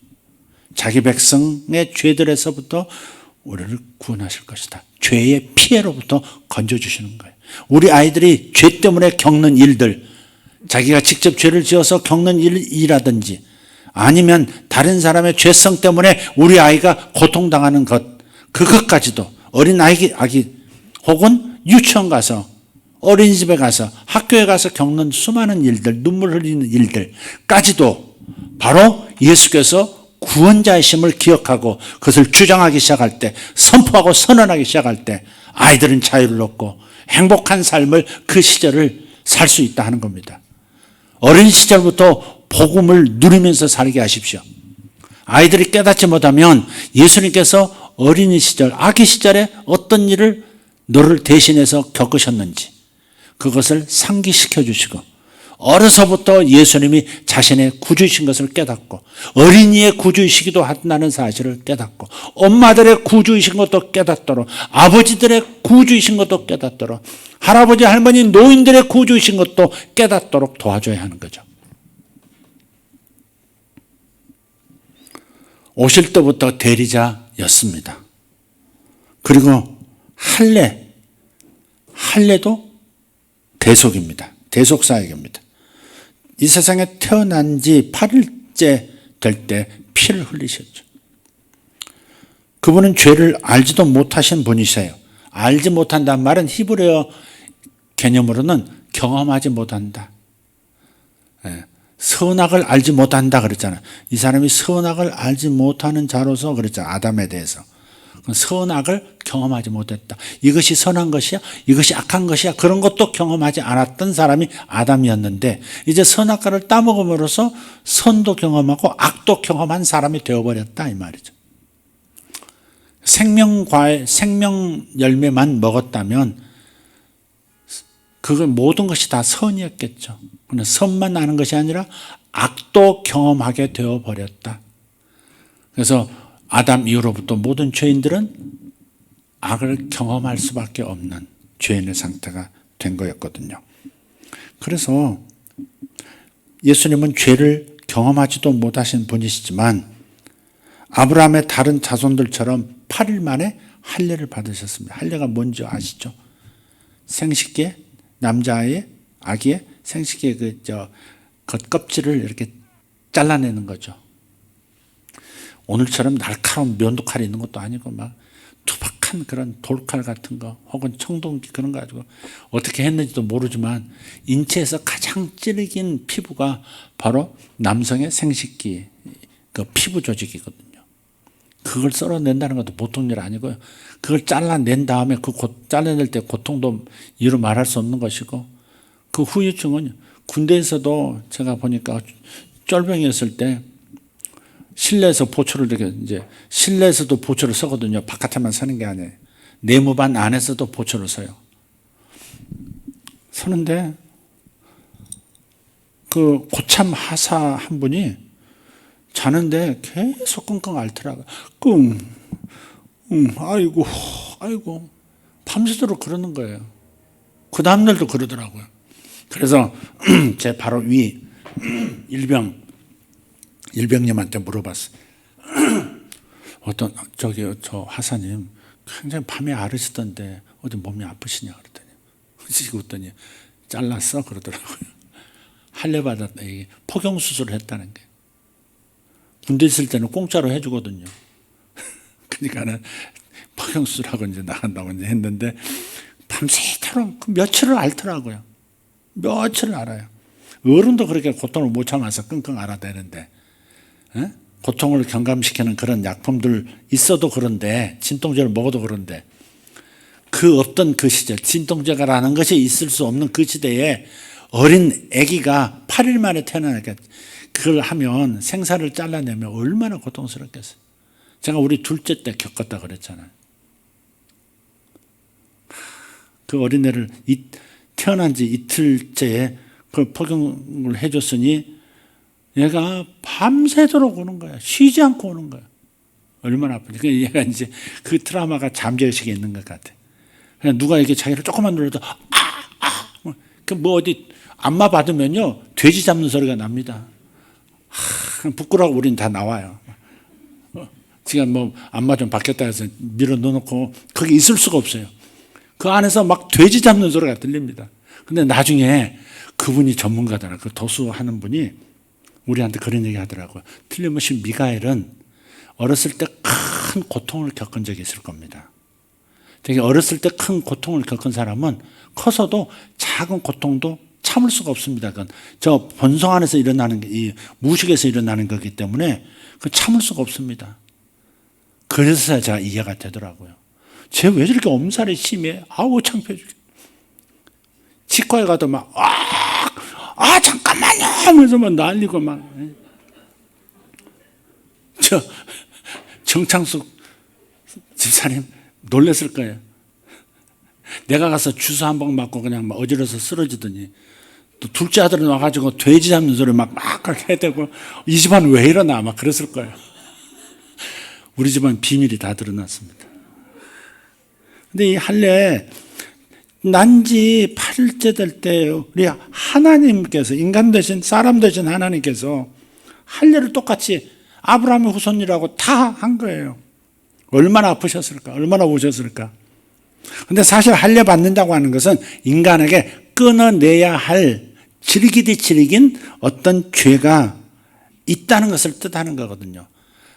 자기 백성의 죄들에서부터 우리를 구원하실 것이다. 죄의 피해로부터 건져주시는 거예요. 우리 아이들이 죄 때문에 겪는 일들, 자기가 직접 죄를 지어서 겪는 일이라든지 아니면 다른 사람의 죄성 때문에 우리 아이가 고통당하는 것, 그것까지도 어린 아기 혹은 유치원 가서 어린이집에 가서 학교에 가서 겪는 수많은 일들, 눈물 흘리는 일들까지도 바로 예수께서 구원자이심을 기억하고 그것을 주장하기 시작할 때, 선포하고 선언하기 시작할 때 아이들은 자유를 얻고 행복한 삶을 그 시절을 살 수 있다 하는 겁니다. 어린 시절부터 복음을 누리면서 살게 하십시오. 아이들이 깨닫지 못하면 예수님께서 어린이 시절, 아기 시절에 어떤 일을 너를 대신해서 겪으셨는지 그것을 상기시켜 주시고 어려서부터 예수님이 자신의 구주이신 것을 깨닫고 어린이의 구주이시기도 한다는 사실을 깨닫고 엄마들의 구주이신 것도 깨닫도록 아버지들의 구주이신 것도 깨닫도록 할아버지 할머니 노인들의 구주이신 것도 깨닫도록 도와줘야 하는 거죠. 오실 때부터 대리자였습니다. 그리고 할례도 대속입니다. 대속사역입니다. 이 세상에 태어난 지 8일째 될 때 피를 흘리셨죠. 그분은 죄를 알지도 못하신 분이세요. 알지 못한다는 말은 히브리어 개념으로는 경험하지 못한다. 선악을 알지 못한다 그랬잖아요. 이 사람이 선악을 알지 못하는 자로서 그랬잖아요. 아담에 대해서. 선악을 경험하지 못했다. 이것이 선한 것이야? 이것이 악한 것이야? 그런 것도 경험하지 않았던 사람이 아담이었는데 이제 선악과를 따먹음으로써 선도 경험하고 악도 경험한 사람이 되어버렸다 이 말이죠. 생명과의 생명 열매만 먹었다면 그건 모든 것이 다 선이었겠죠. 그러나 선만 아는 것이 아니라 악도 경험하게 되어버렸다. 그래서 아담 이후로부터 모든 죄인들은 악을 경험할 수밖에 없는 죄인의 상태가 된 거였거든요. 그래서 예수님은 죄를 경험하지도 못하신 분이시지만 아브라함의 다른 자손들처럼 8일 만에 할례를 받으셨습니다. 할례가 뭔지 아시죠? 생식기에 남자아이의 아기의 생식기의 겉껍질을 이렇게 잘라내는 거죠. 오늘처럼 날카로운 면도칼이 있는 것도 아니고 막 투박한 그런 돌칼 같은 거 혹은 청동기 그런 거 가지고 어떻게 했는지도 모르지만 인체에서 가장 찌르긴 피부가 바로 남성의 생식기 그 피부 조직이거든요. 그걸 썰어낸다는 것도 보통 일 아니고요. 그걸 잘라낸 다음에 잘라낼 때 고통도 이루 말할 수 없는 것이고 그 후유증은 군대에서도 제가 보니까 쫄병이었을 때 실내에서 보초를 이제 실내에서도 보초를 서거든요. 바깥에만 서는 게 아니에요. 내무반 안에서도 보초를 서요. 서는데 그 고참 하사 한 분이 자는데 계속 끙끙 앓더라고요. 아이고 밤새도록 그러는 거예요. 그 다음날도 그러더라고요. 그래서 제 바로 위 일병님한테 물어봤어요. 저 하사님 굉장히 밤에 앓으시던데 어디 몸이 아프시냐 그랬더니 웃더니 잘랐어 그러더라고요. 할례 받았다. 포경 수술을 했다는 게. 군대 있을 때는 공짜로 해주거든요. 그러니까는 포경 수술하고 이제 나간다고 이제 했는데 밤새도록 며칠을 앓더라고요. 며칠을 앓아요. 어른도 그렇게 고통을 못 참아서 끙끙 앓아대는데 고통을 경감시키는 그런 약품들 있어도 그런데 진통제를 먹어도 그런데 그 없던 그 시절 진통제가라는 것이 있을 수 없는 그 시대에 어린 아기가 8일 만에 태어나니까 그걸 하면 생사를 잘라내면 얼마나 고통스럽겠어요. 제가 우리 둘째 때 겪었다 그랬잖아요. 그 어린애를 태어난 지 이틀째에 그 포경을 해줬으니 얘가 밤새도록 오는 거야. 쉬지 않고 오는 거야. 얼마나 아프지. 얘가 이제 그 트라우마가 잠재의식에 있는 것 같아. 그냥 누가 이렇게 자기를 조금만 눌러도 그 뭐 어디 안마 받으면요 돼지 잡는 소리가 납니다. 부끄러워 우린 다 나와요. 지금 뭐 안마 좀 바뀌었다 해서 밀어 넣어놓고 거기 있을 수가 없어요. 그 안에서 막 돼지 잡는 소리가 들립니다. 근데 나중에 그분이 전문가더라. 그 도수하는 분이 우리한테 그런 얘기 하더라고요. 틀림없이 미가엘은 어렸을 때 큰 고통을 겪은 적이 있을 겁니다. 되게 어렸을 때 큰 고통을 겪은 사람은 커서도 작은 고통도 참을 수가 없습니다. 그건 저 본성 안에서 일어나는 게, 이 무식에서 일어나는 거기 때문에 그 참을 수가 없습니다. 그래서 제가 이해가 되더라고요. 쟤 왜 저렇게 엄살이 심해? 아우 창피해 죽겠다. 치과에 가도 막 잠깐만요 하면서 막 난리고 막. 저 정창숙 집사님 놀랬을 거예요. 내가 가서 주사 한 방 맞고 그냥 막 어지러서 쓰러지더니 또 둘째 아들은 와가지고 돼지 잡는 소리 막 그렇게 해야 되고 이 집안 왜 이러나 막 그랬을 거예요. 우리 집안 비밀이 다 드러났습니다. 근데 이 할례 난지 8일째 될 때 우리 하나님께서 인간 대신 사람 대신 하나님께서 할례를 똑같이 아브라함의 후손이라고 다 한 거예요. 얼마나 아프셨을까? 얼마나 오셨을까? 근데 사실 할례 받는다고 하는 것은 인간에게 끊어내야 할 질기디 어떤 죄가 있다는 것을 뜻하는 거거든요.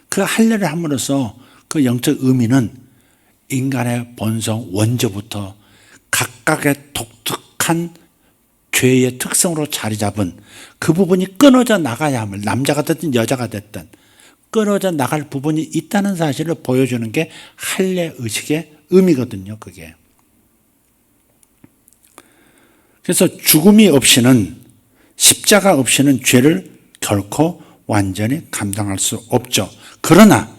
그 할례를 함으로써 그 영적 의미는 인간의 본성 원조부터 각각의 독특한 죄의 특성으로 자리 잡은 그 부분이 끊어져 나가야 함을, 남자가 됐든 여자가 됐든 끊어져 나갈 부분이 있다는 사실을 보여주는 게 할례 의식의 의미거든요. 그게. 그래서 죽음이 없이는, 십자가 없이는 죄를 결코 완전히 감당할 수 없죠. 그러나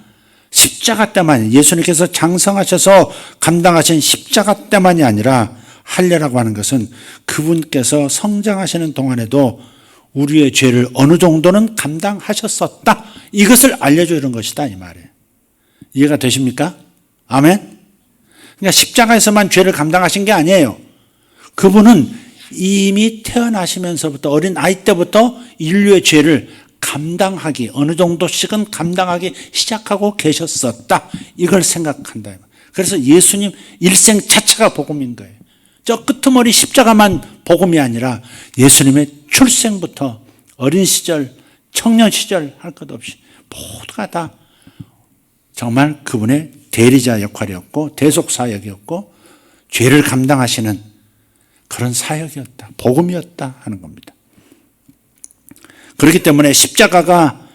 십자가 때만이, 예수님께서 장성하셔서 감당하신 십자가 때만이 아니라 할례라고 하는 것은 그분께서 성장하시는 동안에도 우리의 죄를 어느 정도는 감당하셨었다, 이것을 알려주는 것이다 이 말이에요. 이해가 되십니까? 아멘. 그러니까 십자가에서만 죄를 감당하신 게 아니에요. 그분은 이미 태어나시면서부터, 어린 아이 때부터 인류의 죄를 감당하기, 어느 정도씩은 감당하기 시작하고 계셨었다, 이걸 생각한다. 그래서 예수님 일생 자체가 복음인 거예요. 저 끄트머리 십자가만 복음이 아니라 예수님의 출생부터 어린 시절, 청년 시절 할 것 없이 모두가 다 정말 그분의 대리자 역할이었고 대속 사역이었고 죄를 감당하시는 그런 사역이었다, 복음이었다 하는 겁니다. 그렇기 때문에 십자가가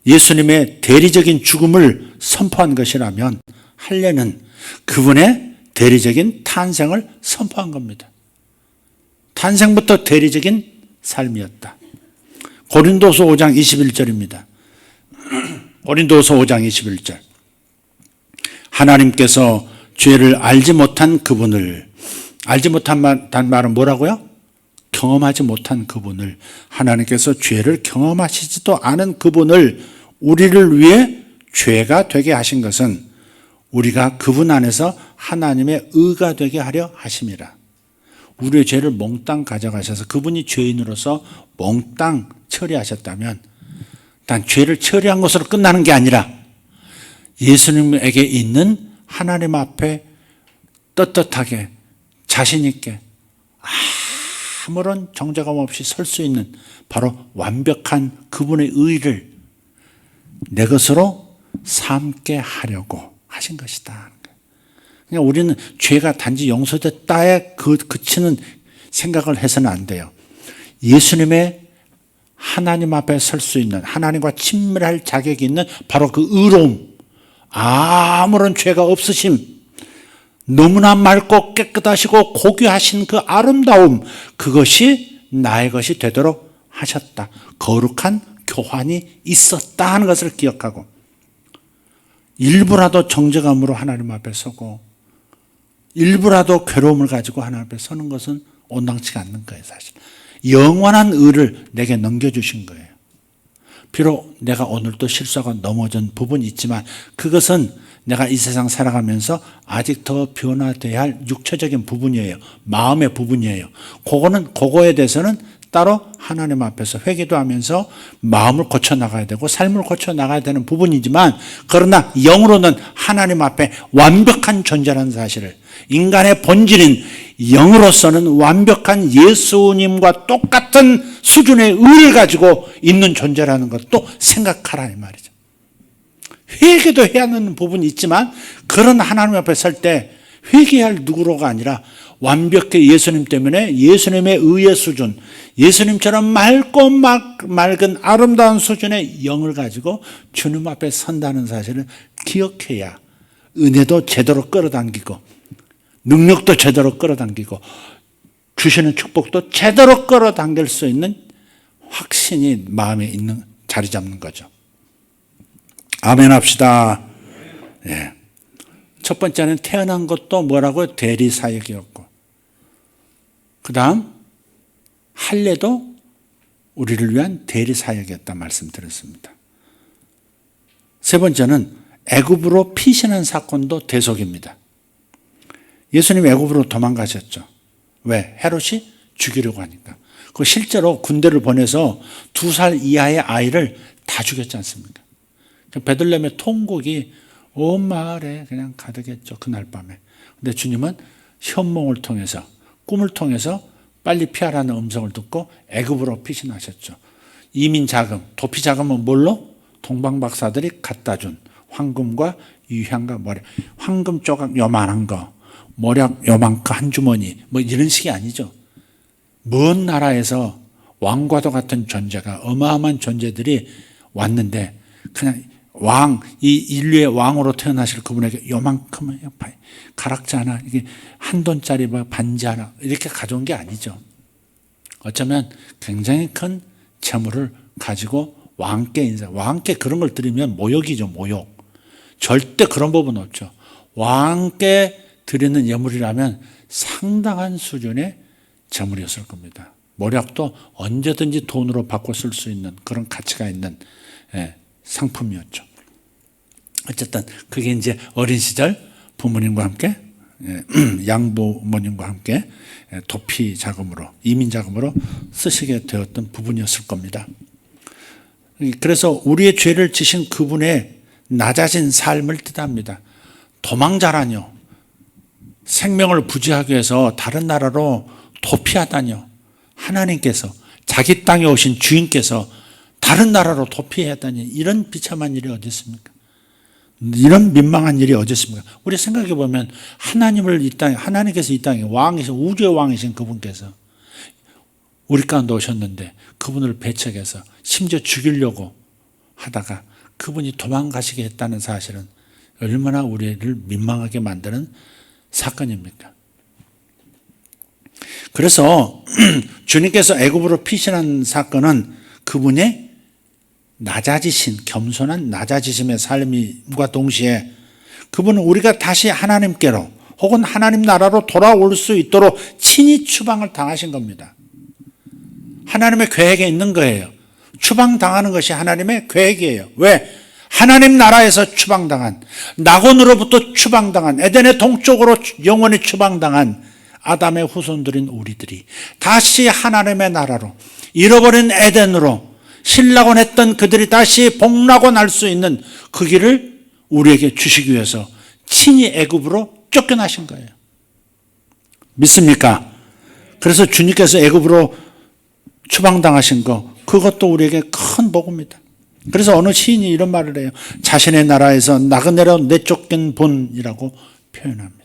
예수님의 대리적인 죽음을 선포한 것이라면 할례는 그분의 대리적인 탄생을 선포한 겁니다. 탄생부터 대리적인 삶이었다. 고린도서 5장 21절입니다. 고린도서 5장 21절. 하나님께서 죄를 알지 못한 그분을, 알지 못한 말은 뭐라고요? 경험하지 못한 그분을, 하나님께서 죄를 경험하시지도 않은 그분을 우리를 위해 죄가 되게 하신 것은 우리가 그분 안에서 하나님의 의가 되게 하려 하심이라. 우리의 죄를 몽땅 가져가셔서 그분이 죄인으로서 몽땅 처리하셨다면 단 죄를 처리한 것으로 끝나는 게 아니라 예수님에게 있는 하나님 앞에 떳떳하게 자신 있게 아무런 정죄감 없이 설 수 있는 바로 완벽한 그분의 의를 내 것으로 삼게 하려고 하신 것이다. 그러니까 우리는 죄가 단지 용서됐다에 그치는 생각을 해서는 안 돼요. 예수님의 하나님 앞에 설 수 있는, 하나님과 친밀할 자격이 있는 바로 그 의로움, 아무런 죄가 없으심, 너무나 맑고 깨끗하시고 고귀하신 그 아름다움, 그것이 나의 것이 되도록 하셨다. 거룩한 교환이 있었다 하는 것을 기억하고 일부라도 정죄감으로 하나님 앞에 서고 일부라도 괴로움을 가지고 하나님 앞에 서는 것은 온당치가 않는 거예요. 사실 영원한 의를 내게 넘겨주신 거예요. 비록 내가 오늘도 실수하고 넘어진 부분이 있지만 그것은 내가 이 세상 살아가면서 아직 더 변화돼야 할 육체적인 부분이에요. 마음의 부분이에요. 그거에 대해서는 따로 하나님 앞에서 회개도 하면서 마음을 고쳐나가야 되고 삶을 고쳐나가야 되는 부분이지만, 그러나 영으로는 하나님 앞에 완벽한 존재라는 사실을, 인간의 본질인 영으로서는 완벽한 예수님과 똑같은 수준의 의를 가지고 있는 존재라는 것도 생각하라 이 말이죠. 회개도 해야 하는 부분이 있지만, 그런 하나님 앞에 설 때 회개할 누구로가 아니라 완벽히 예수님 때문에 예수님의 의의 수준, 예수님처럼 맑고 맑은 아름다운 수준의 영을 가지고 주님 앞에 선다는 사실을 기억해야 은혜도 제대로 끌어당기고 능력도 제대로 끌어당기고 주시는 축복도 제대로 끌어당길 수 있는 확신이 마음에 있는, 자리 잡는 거죠. 아멘 합시다. 예. 첫 번째는 태어난 것도 뭐라고요? 대리사역이었고, 그 다음 할례도 우리를 위한 대리사역이었다 말씀드렸습니다. 세 번째는 애굽으로 피신한 사건도 대속입니다. 예수님 애굽으로 도망가셨죠. 왜? 헤롯이 죽이려고 하니까. 그 실제로 군대를 보내서 2살 이하의 아이를 다 죽였지 않습니까? 베들레헴의 통곡이 온 마을에 그냥 가득했죠, 그날 밤에. 근데 주님은 현몽을 통해서, 꿈을 통해서 빨리 피하라는 음성을 듣고 애굽으로 피신하셨죠. 이민 자금, 도피 자금은 뭘로? 동방 박사들이 갖다 준 황금과 유향과 모략. 황금 조각 요만한 거, 모략 요만큼 한 주머니, 뭐 이런 식이 아니죠. 먼 나라에서 왕과도 같은 존재가, 어마어마한 존재들이 왔는데 그냥 왕, 이 인류의 왕으로 태어나실 그분에게 요만큼은 가락지 하나, 이게 한 돈짜리 반지 하나 이렇게 가져온 게 아니죠. 어쩌면 굉장히 큰 재물을 가지고 왕께 인사, 왕께 그런 걸 드리면 모욕이죠, 모욕. 절대 그런 법은 없죠. 왕께 드리는 예물이라면 상당한 수준의 재물이었을 겁니다. 모략도 언제든지 돈으로 바꿔 쓸 수 있는 그런 가치가 있는 상품이었죠. 어쨌든 그게 이제 어린 시절 부모님과 함께, 양부모님과 함께 도피 자금으로, 이민 자금으로 쓰시게 되었던 부분이었을 겁니다. 그래서 우리의 죄를 지신 그분의 낮아진 삶을 뜻합니다. 도망자라뇨. 생명을 부지하기 위해서 다른 나라로 도피하다뇨. 하나님께서, 자기 땅에 오신 주인께서 다른 나라로 도피하다니, 이런 비참한 일이 어디 있습니까? 이런 민망한 일이 어디 있습니까? 우리 생각해 보면 하나님을 이 땅에, 하나님께서 이 땅에 왕이신, 우주의 왕이신 그분께서 우리 가운데 오셨는데 그분을 배척해서 심지어 죽이려고 하다가 그분이 도망가시게 했다는 사실은 얼마나 우리를 민망하게 만드는 사건입니까? 그래서 주님께서 애굽으로 피신한 사건은 그분의 낮아지신, 겸손한 낮아지심의 삶과 동시에 그분은 우리가 다시 하나님께로 혹은 하나님 나라로 돌아올 수 있도록 친히 추방을 당하신 겁니다. 하나님의 계획에 있는 거예요. 추방당하는 것이 하나님의 계획이에요. 왜? 하나님 나라에서 추방당한, 낙원으로부터 추방당한, 에덴의 동쪽으로 영원히 추방당한 아담의 후손들인 우리들이 다시 하나님의 나라로, 잃어버린 에덴으로, 신라곤 했던 그들이 다시 복락원할 수 있는 그 길을 우리에게 주시기 위해서 친히 애굽으로 쫓겨나신 거예요. 믿습니까? 그래서 주님께서 애굽으로 추방당하신 거, 그것도 우리에게 큰 복입니다. 그래서 어느 시인이 이런 말을 해요. 자신의 나라에서 나그네로 내쫓긴 본이라고 표현합니다.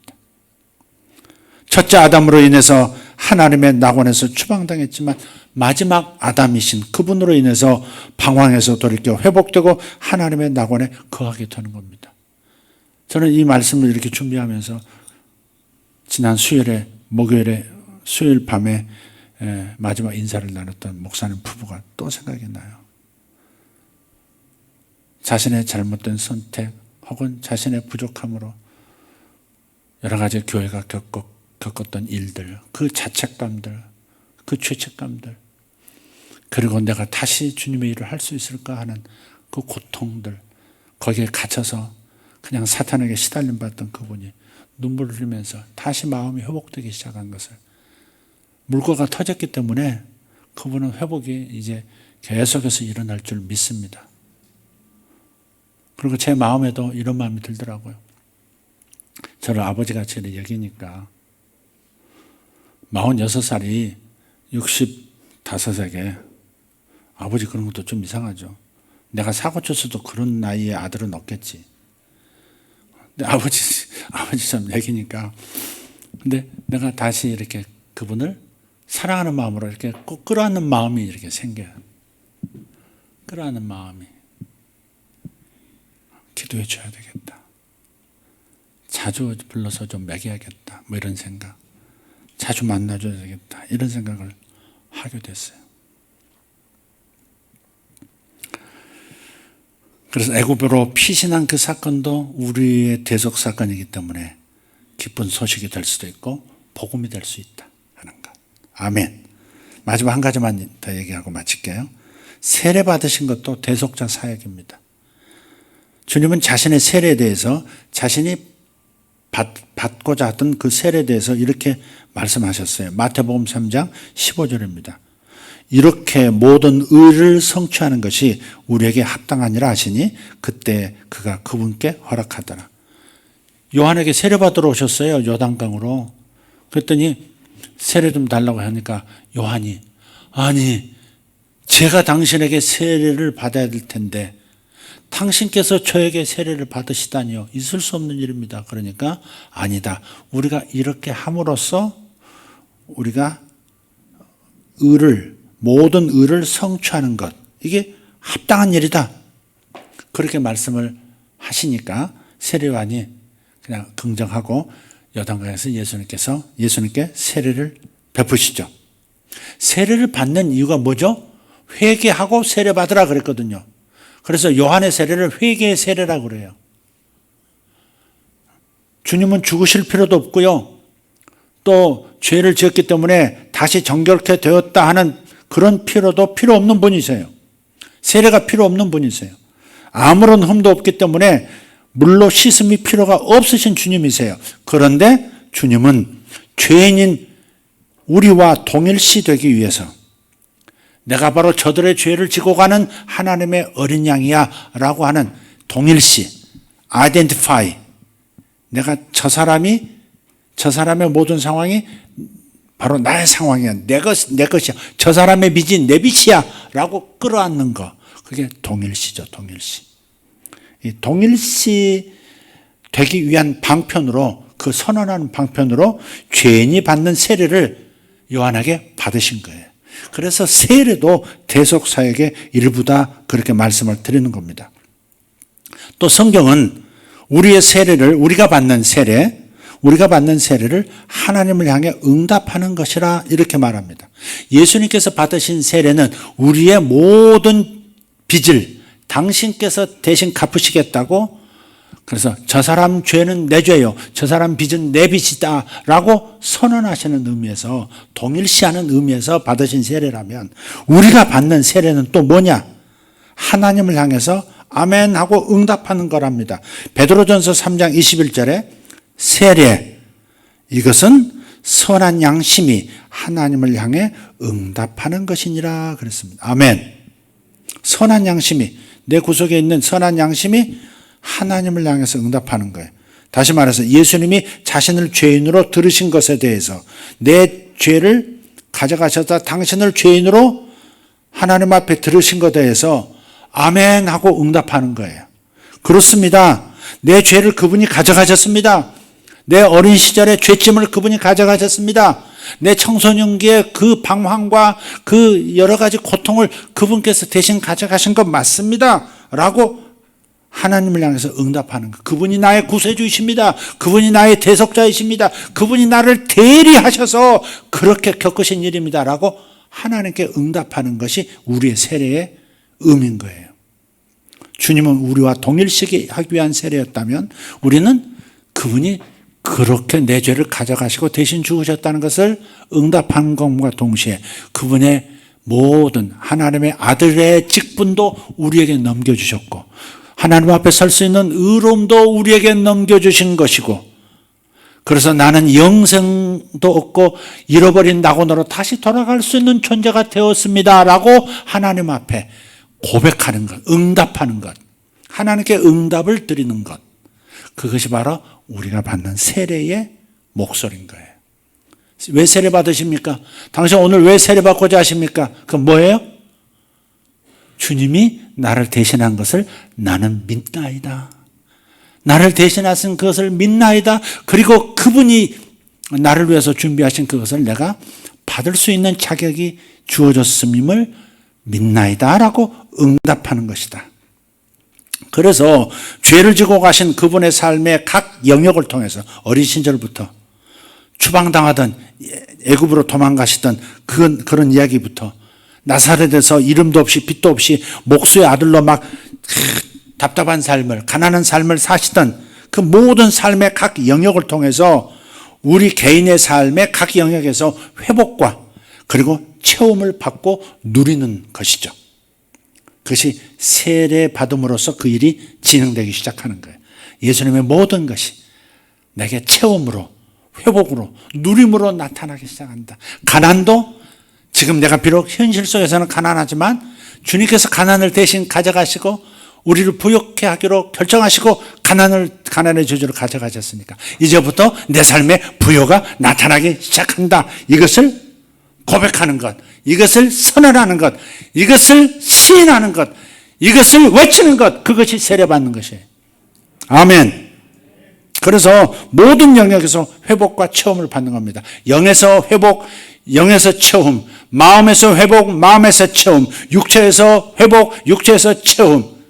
첫째 아담으로 인해서 하나님의 낙원에서 추방당했지만 마지막 아담이신 그분으로 인해서 방황에서 돌이켜 회복되고 하나님의 낙원에 거하게 되는 겁니다. 저는 이 말씀을 이렇게 준비하면서 지난 수요일에, 목요일에, 수요일 밤에 마지막 인사를 나눴던 목사님 부부가 또 생각이 나요. 자신의 잘못된 선택 혹은 자신의 부족함으로 여러 가지 교회가 겪었던 일들, 그 자책감들, 그 죄책감들, 그리고 내가 다시 주님의 일을 할 수 있을까 하는 그 고통들, 거기에 갇혀서 그냥 사탄에게 시달림 받던 그분이 눈물을 흘리면서 다시 마음이 회복되기 시작한 것을, 물꼬가 터졌기 때문에 그분은 회복이 이제 계속해서 일어날 줄 믿습니다. 그리고 제 마음에도 이런 마음이 들더라고요. 저를 아버지같이 여기니까 46살이 65세게 아버지 그런 것도 좀 이상하죠. 내가 사고 쳤어도 그런 나이의 아들은 없겠지. 근데 아버지 좀 얘기니까. 근데 내가 다시 이렇게 그분을 사랑하는 마음으로 이렇게 꼭 끌어안는 마음이 이렇게 생겨요. 끌어안는 마음이. 기도해 줘야 되겠다. 자주 불러서 좀 먹여야겠다. 뭐 이런 생각. 자주 만나줘야 되겠다. 이런 생각을 하게 됐어요. 그래서 애굽으로 피신한 그 사건도 우리의 대속 사건이기 때문에 기쁜 소식이 될 수도 있고 복음이 될 수 있다 하는 것. 아멘. 마지막 한 가지만 더 얘기하고 마칠게요. 세례 받으신 것도 대속자 사역입니다. 주님은 자신의 세례에 대해서 자신이 받고자 하던 그 세례에 대해서 이렇게 말씀하셨어요. 마태복음 3장 15절입니다. 이렇게 모든 의를 성취하는 것이 우리에게 합당하니라 하시니 그때 그가 그분께 허락하더라. 요한에게 세례 받으러 오셨어요. 요단강으로. 그랬더니 세례 좀 달라고 하니까 요한이 아니 제가 당신에게 세례를 받아야 될 텐데 당신께서 저에게 세례를 받으시다니요. 있을 수 없는 일입니다. 그러니까 아니다. 우리가 이렇게 함으로써 우리가 모든 의를 성취하는 것. 이게 합당한 일이다. 그렇게 말씀을 하시니까 세례요한이 그냥 긍정하고 요단강에서 예수님께 세례를 베푸시죠. 세례를 받는 이유가 뭐죠? 회개하고 세례 받으라 그랬거든요. 그래서 요한의 세례를 회개의 세례라고 그래요. 주님은 죽으실 필요도 없고요. 또 죄를 지었기 때문에 다시 정결케 되었다 하는 그런 필요도 필요 없는 분이세요. 세례가 필요 없는 분이세요. 아무런 흠도 없기 때문에 물로 씻음이 필요가 없으신 주님이세요. 그런데 주님은 죄인인 우리와 동일시 되기 위해서 내가 바로 저들의 죄를 지고 가는 하나님의 어린 양이야 라고 하는 동일시, identify. 내가 저 사람의 모든 상황이 바로 나의 상황이야. 내 것이야. 저 사람의 빚이 내 빚이야 라고 끌어안는 거. 그게 동일시죠. 동일시. 이 동일시 되기 위한 방편으로 그 선언하는 방편으로 죄인이 받는 세례를 요한에게 받으신 거예요. 그래서 세례도 대속사역의 일부다 그렇게 말씀을 드리는 겁니다. 또 성경은 우리가 받는 세례를 하나님을 향해 응답하는 것이라 이렇게 말합니다. 예수님께서 받으신 세례는 우리의 모든 빚을 당신께서 대신 갚으시겠다고, 그래서 저 사람 죄는 내 죄요, 저 사람 빚은 내 빚이다 라고 선언하시는 의미에서, 동일시하는 의미에서 받으신 세례라면 우리가 받는 세례는 또 뭐냐? 하나님을 향해서 아멘 하고 응답하는 거랍니다. 베드로전서 3장 21절에 세례, 이것은 선한 양심이 하나님을 향해 응답하는 것이니라 그랬습니다. 아멘. 선한 양심이, 내 구속에 있는 선한 양심이 하나님을 향해서 응답하는 거예요. 다시 말해서 예수님이 자신을 죄인으로 들으신 것에 대해서 내 죄를 가져가셔서 당신을 죄인으로 하나님 앞에 들으신 것에 대해서 아멘 하고 응답하는 거예요. 그렇습니다. 내 죄를 그분이 가져가셨습니다. 내 어린 시절의 죄짐을 그분이 가져가셨습니다. 내 청소년기의 그 방황과 그 여러 가지 고통을 그분께서 대신 가져가신 것 맞습니다 라고 하나님을 향해서 응답하는 것. 그분이 나의 구세주이십니다. 그분이 나의 대속자이십니다. 그분이 나를 대리하셔서 그렇게 겪으신 일입니다 라고 하나님께 응답하는 것이 우리의 세례의 의미인 거예요. 주님은 우리와 동일시하기 위한 세례였다면 우리는 그분이 그렇게 내 죄를 가져가시고 대신 죽으셨다는 것을 응답한 것과 동시에 그분의 모든 하나님의 아들의 직분도 우리에게 넘겨주셨고 하나님 앞에 설 수 있는 의로움도 우리에게 넘겨주신 것이고 그래서 나는 영생도 얻고 잃어버린 낙원으로 다시 돌아갈 수 있는 존재가 되었습니다 라고 하나님 앞에 고백하는 것, 응답하는 것, 하나님께 응답을 드리는 것, 그것이 바로 우리가 받는 세례의 목소리인 거예요. 왜 세례 받으십니까? 당신 오늘 왜 세례 받고자 하십니까? 그건 뭐예요? 주님이 나를 대신한 것을 나는 믿나이다. 나를 대신하신 그것을 믿나이다. 그리고 그분이 나를 위해서 준비하신 그것을 내가 받을 수 있는 자격이 주어졌음을 믿나이다 라고 응답하는 것이다. 그래서 죄를 지고 가신 그분의 삶의 각 영역을 통해서 어린 시절부터 추방당하던 애굽으로 도망가시던 그런 이야기부터 나사렛에서 이름도 없이 빛도 없이 목수의 아들로 막 답답한 삶을, 가난한 삶을 사시던 그 모든 삶의 각 영역을 통해서 우리 개인의 삶의 각 영역에서 회복과 그리고 체험을 받고 누리는 것이죠. 그것이 세례 받음으로써 그 일이 진행되기 시작하는 거예요. 예수님의 모든 것이 내게 체험으로, 회복으로, 누림으로 나타나기 시작한다. 가난도 지금 내가 비록 현실 속에서는 가난하지만 주님께서 가난을 대신 가져가시고 우리를 부욕해 하기로 결정하시고 가난의 저주를 가져가셨으니까 이제부터 내 삶에 부요가 나타나기 시작한다. 이것을 고백하는 것, 이것을 선언하는 것, 이것을 시인하는 것, 이것을 외치는 것, 그것이 세례받는 것이에요. 아멘. 그래서 모든 영역에서 회복과 체험을 받는 겁니다. 영에서 회복, 영에서 체험, 마음에서 회복, 마음에서 체험, 육체에서 회복, 육체에서 체험.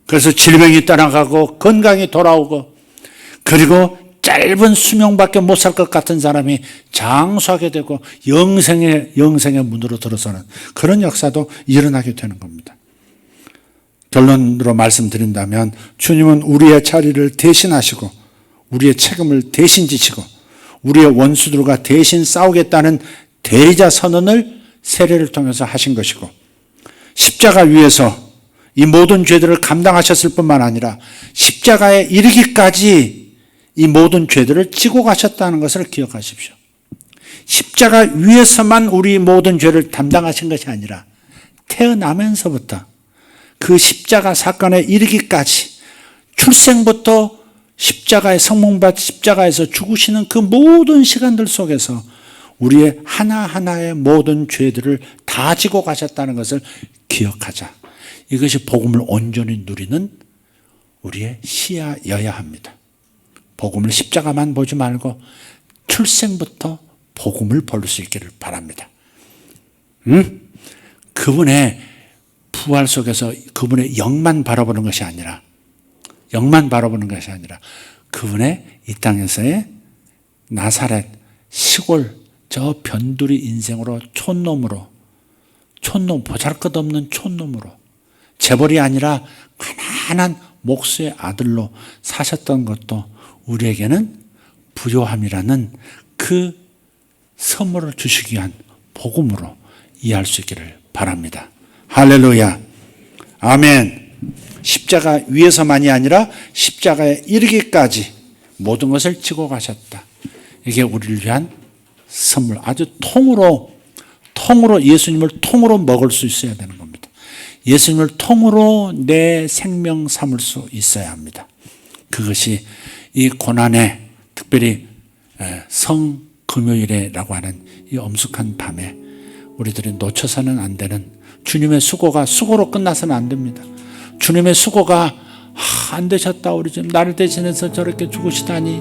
그래서 질병이 떠나가고 건강이 돌아오고 그리고 짧은 수명밖에 못 살 것 같은 사람이 장수하게 되고 영생의 문으로 들어서는 그런 역사도 일어나게 되는 겁니다. 결론으로 말씀드린다면 주님은 우리의 자리를 대신하시고 우리의 책임을 대신 지시고 우리의 원수들과 대신 싸우겠다는 대리자 선언을 세례를 통해서 하신 것이고 십자가 위에서 이 모든 죄들을 감당하셨을 뿐만 아니라 십자가에 이르기까지 이 모든 죄들을 지고 가셨다는 것을 기억하십시오. 십자가 위에서만 우리 모든 죄를 담당하신 것이 아니라 태어나면서부터 그 십자가 사건에 이르기까지 출생부터 십자가의 성몽받 십자가에서 죽으시는 그 모든 시간들 속에서 우리의 하나하나의 모든 죄들을 다 지고 가셨다는 것을 기억하자. 이것이 복음을 온전히 누리는 우리의 시야여야 합니다. 복음을 십자가만 보지 말고 출생부터 복음을 볼 수 있기를 바랍니다. 그분의 부활 속에서 그분의 영만 바라보는 것이 아니라 그분의 이 땅에서의 나사렛 시골 저 변두리 인생으로 촌놈 보잘것없는 촌놈으로 재벌이 아니라 가난한 목수의 아들로 사셨던 것도 우리에게는 부요함이라는 그 선물을 주시기 위한 복음으로 이해할 수 있기를 바랍니다. 할렐루야. 아멘. 십자가 위에서만이 아니라 십자가에 이르기까지 모든 것을 지고 가셨다. 이게 우리를 위한 선물. 아주 통으로 예수님을 통으로 먹을 수 있어야 되는 겁니다. 예수님을 통으로 내 생명 삼을 수 있어야 합니다. 그것이 이 고난의 특별히 성금요일에라고 하는 이 엄숙한 밤에 우리들이 놓쳐서는 안 되는 주님의 수고가 수고로 끝나서는 안 됩니다. 주님의 수고가 안 되셨다. 우리 지금 나를 대신해서 저렇게 죽으시다니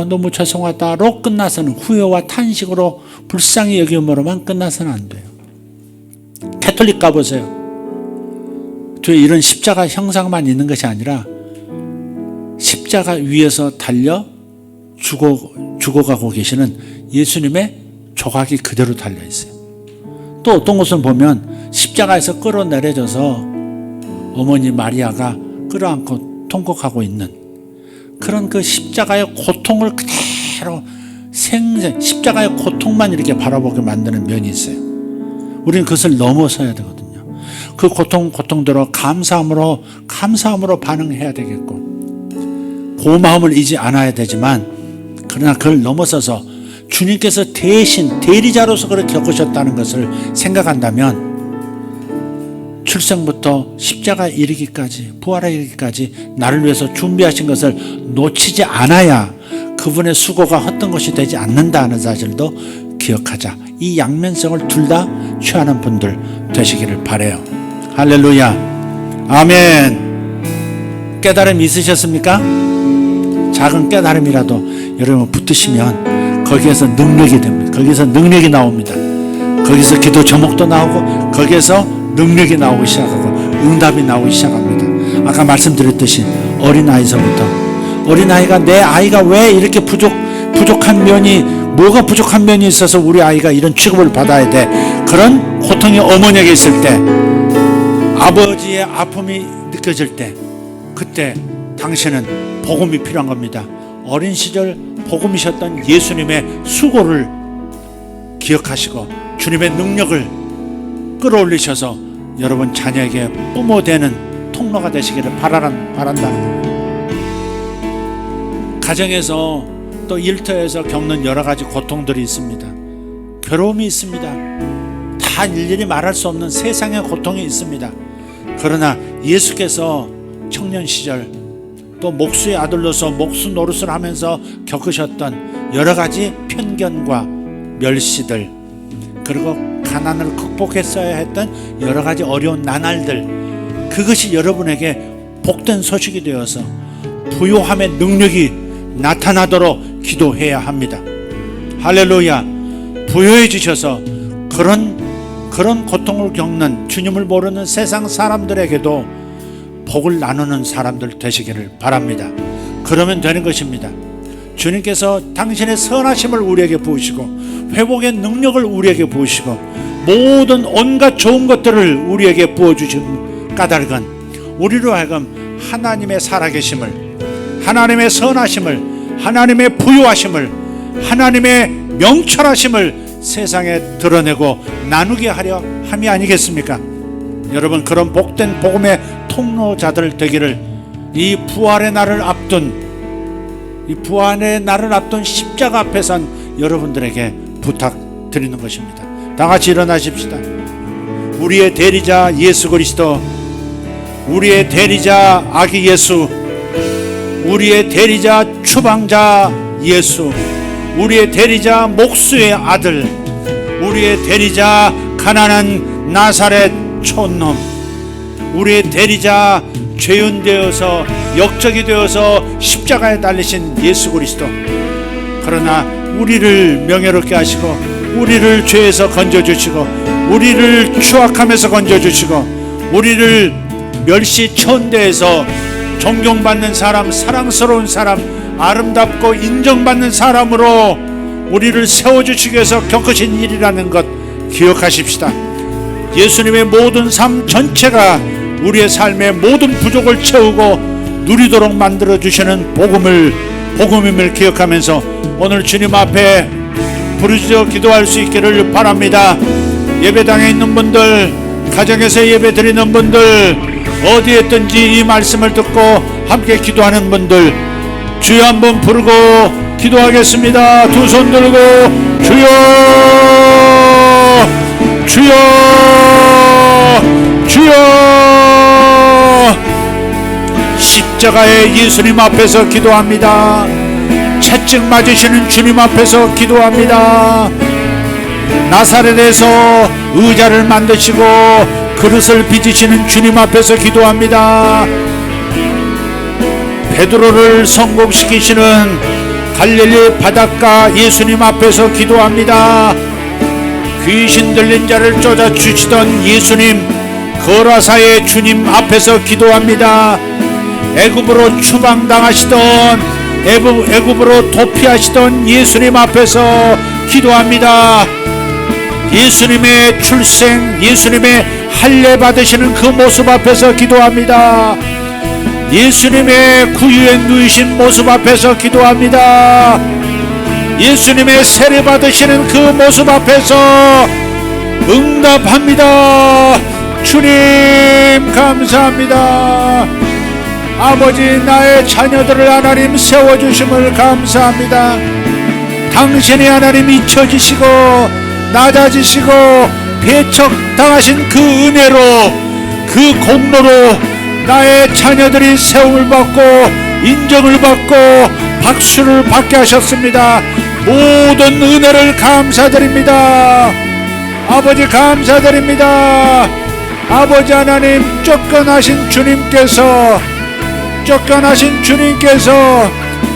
너무 죄송하다로 끝나서는 후회와 탄식으로 불쌍히 여김으로만 끝나서는 안 돼요. 캐톨릭 가보세요. 저 이런 십자가 형상만 있는 것이 아니라 십자가 위에서 달려 죽어가고 계시는 예수님의 조각이 그대로 달려 있어요. 또 어떤 곳은 보면 십자가에서 끌어내려져서 어머니 마리아가 끌어안고 통곡하고 있는 그런 그 십자가의 고통을 그대로 십자가의 고통만 이렇게 바라보게 만드는 면이 있어요. 우리는 그것을 넘어서야 되거든요. 그 고통대로 감사함으로 반응해야 되겠고 그 마음을 잊지 않아야 되지만 그러나 그걸 넘어서서 주님께서 대신 대리자로서 그렇게 겪으셨다는 것을 생각한다면 출생부터 십자가 이르기까지, 부활에 이르기까지 나를 위해서 준비하신 것을 놓치지 않아야 그분의 수고가 헛된 것이 되지 않는다는 사실도 기억하자. 이 양면성을 둘 다 취하는 분들 되시기를 바라요. 할렐루야. 아멘. 깨달음 있으셨습니까? 작은 깨달음이라도 여러분 붙으시면 거기에서 능력이 됩니다. 거기에서 능력이 나옵니다. 거기서 기도 제목도 나오고 거기에서 능력이 나오기 시작하고 응답이 나오기 시작합니다. 아까 말씀드렸듯이 어린아이가 내 아이가 왜 이렇게 부족한 면이, 뭐가 부족한 면이 있어서 우리 아이가 이런 취급을 받아야 돼, 그런 고통이 어머니에게 있을 때, 아버지의 아픔이 느껴질 때, 그때 당신은 복음이 필요한 겁니다. 어린 시절 복음이셨던 예수님의 수고를 기억하시고 주님의 능력을 끌어올리셔서 여러분 자녀에게 부모되는 통로가 되시기를 바란다. 가정에서 또 일터에서 겪는 여러 가지 고통들이 있습니다. 괴로움이 있습니다. 다 일일이 말할 수 없는 세상의 고통이 있습니다. 그러나 예수께서 청년 시절 또 목수의 아들로서 목수 노릇을 하면서 겪으셨던 여러 가지 편견과 멸시들, 그리고 가난을 극복했어야 했던 여러 가지 어려운 나날들, 그것이 여러분에게 복된 소식이 되어서 부요함의 능력이 나타나도록 기도해야 합니다. 할렐루야. 부요해지셔서 그런 고통을 겪는 주님을 모르는 세상 사람들에게도 복을 나누는 사람들 되시기를 바랍니다. 그러면 되는 것입니다. 주님께서 당신의 선하심을 우리에게 부으시고 회복의 능력을 우리에게 부으시고 모든 온갖 좋은 것들을 우리에게 부어주신 까닭은 우리로 하여금 하나님의 살아계심을, 하나님의 선하심을, 하나님의 부유하심을, 하나님의 명철하심을 세상에 드러내고 나누게 하려 함이 아니겠습니까? 여러분, 그런 복된 복음의 통로자들 되기를 이 부활의 날을 앞둔 십자가 앞에 선 여러분들에게 부탁드리는 것입니다. 다 같이 일어나십시다. 우리의 대리자 예수 그리스도, 우리의 대리자 아기 예수, 우리의 대리자 추방자 예수, 우리의 대리자 목수의 아들, 우리의 대리자 가난한 나사렛 촌놈, 우리의 대리자 죄인 되어서 역적이 되어서 십자가에 달리신 예수 그리스도. 그러나 우리를 명예롭게 하시고 우리를 죄에서 건져주시고 우리를 추악함에서 건져주시고 우리를 멸시 천대에서 존경받는 사람, 사랑스러운 사람, 아름답고 인정받는 사람으로 우리를 세워주시기 위해서 겪으신 일이라는 것 기억하십시다. 예수님의 모든 삶 전체가 우리의 삶의 모든 부족을 채우고 누리도록 만들어주시는 복음임을 기억하면서 오늘 주님 앞에 부르짖어 기도할 수 있기를 바랍니다. 예배당에 있는 분들, 가정에서 예배 드리는 분들, 어디에 있든지 이 말씀을 듣고 함께 기도하는 분들, 주여 한번 부르고 기도하겠습니다. 두 손 들고 주여, 주여, 주여. 십자가의 예수님 앞에서 기도합니다. 채찍 맞으시는 주님 앞에서 기도합니다. 나사렛에서 의자를 만드시고 그릇을 빚으시는 주님 앞에서 기도합니다. 베드로를 성공시키시는 갈릴리 바닷가 예수님 앞에서 기도합니다. 귀신 들린 자를 쫓아주시던 예수님, 거라사의 주님 앞에서 기도합니다. 애굽으로 추방당하시던 애굽으로 도피하시던 예수님 앞에서 기도합니다. 예수님의 출생, 예수님의 할례 받으시는 그 모습 앞에서 기도합니다. 예수님의 구유에 누이신 모습 앞에서 기도합니다. 예수님의 세례 받으시는 그 모습 앞에서 응답합니다. 주님 감사합니다. 아버지, 나의 자녀들을 하나님 세워주심을 감사합니다. 당신의 하나님 잊혀지시고 낮아지시고 배척당하신 그 은혜로, 그 공로로 나의 자녀들이 세움을 받고 인정을 받고 박수를 받게 하셨습니다. 모든 은혜를 감사드립니다. 아버지 감사드립니다. 아버지 하나님, 쫓겨나신 주님께서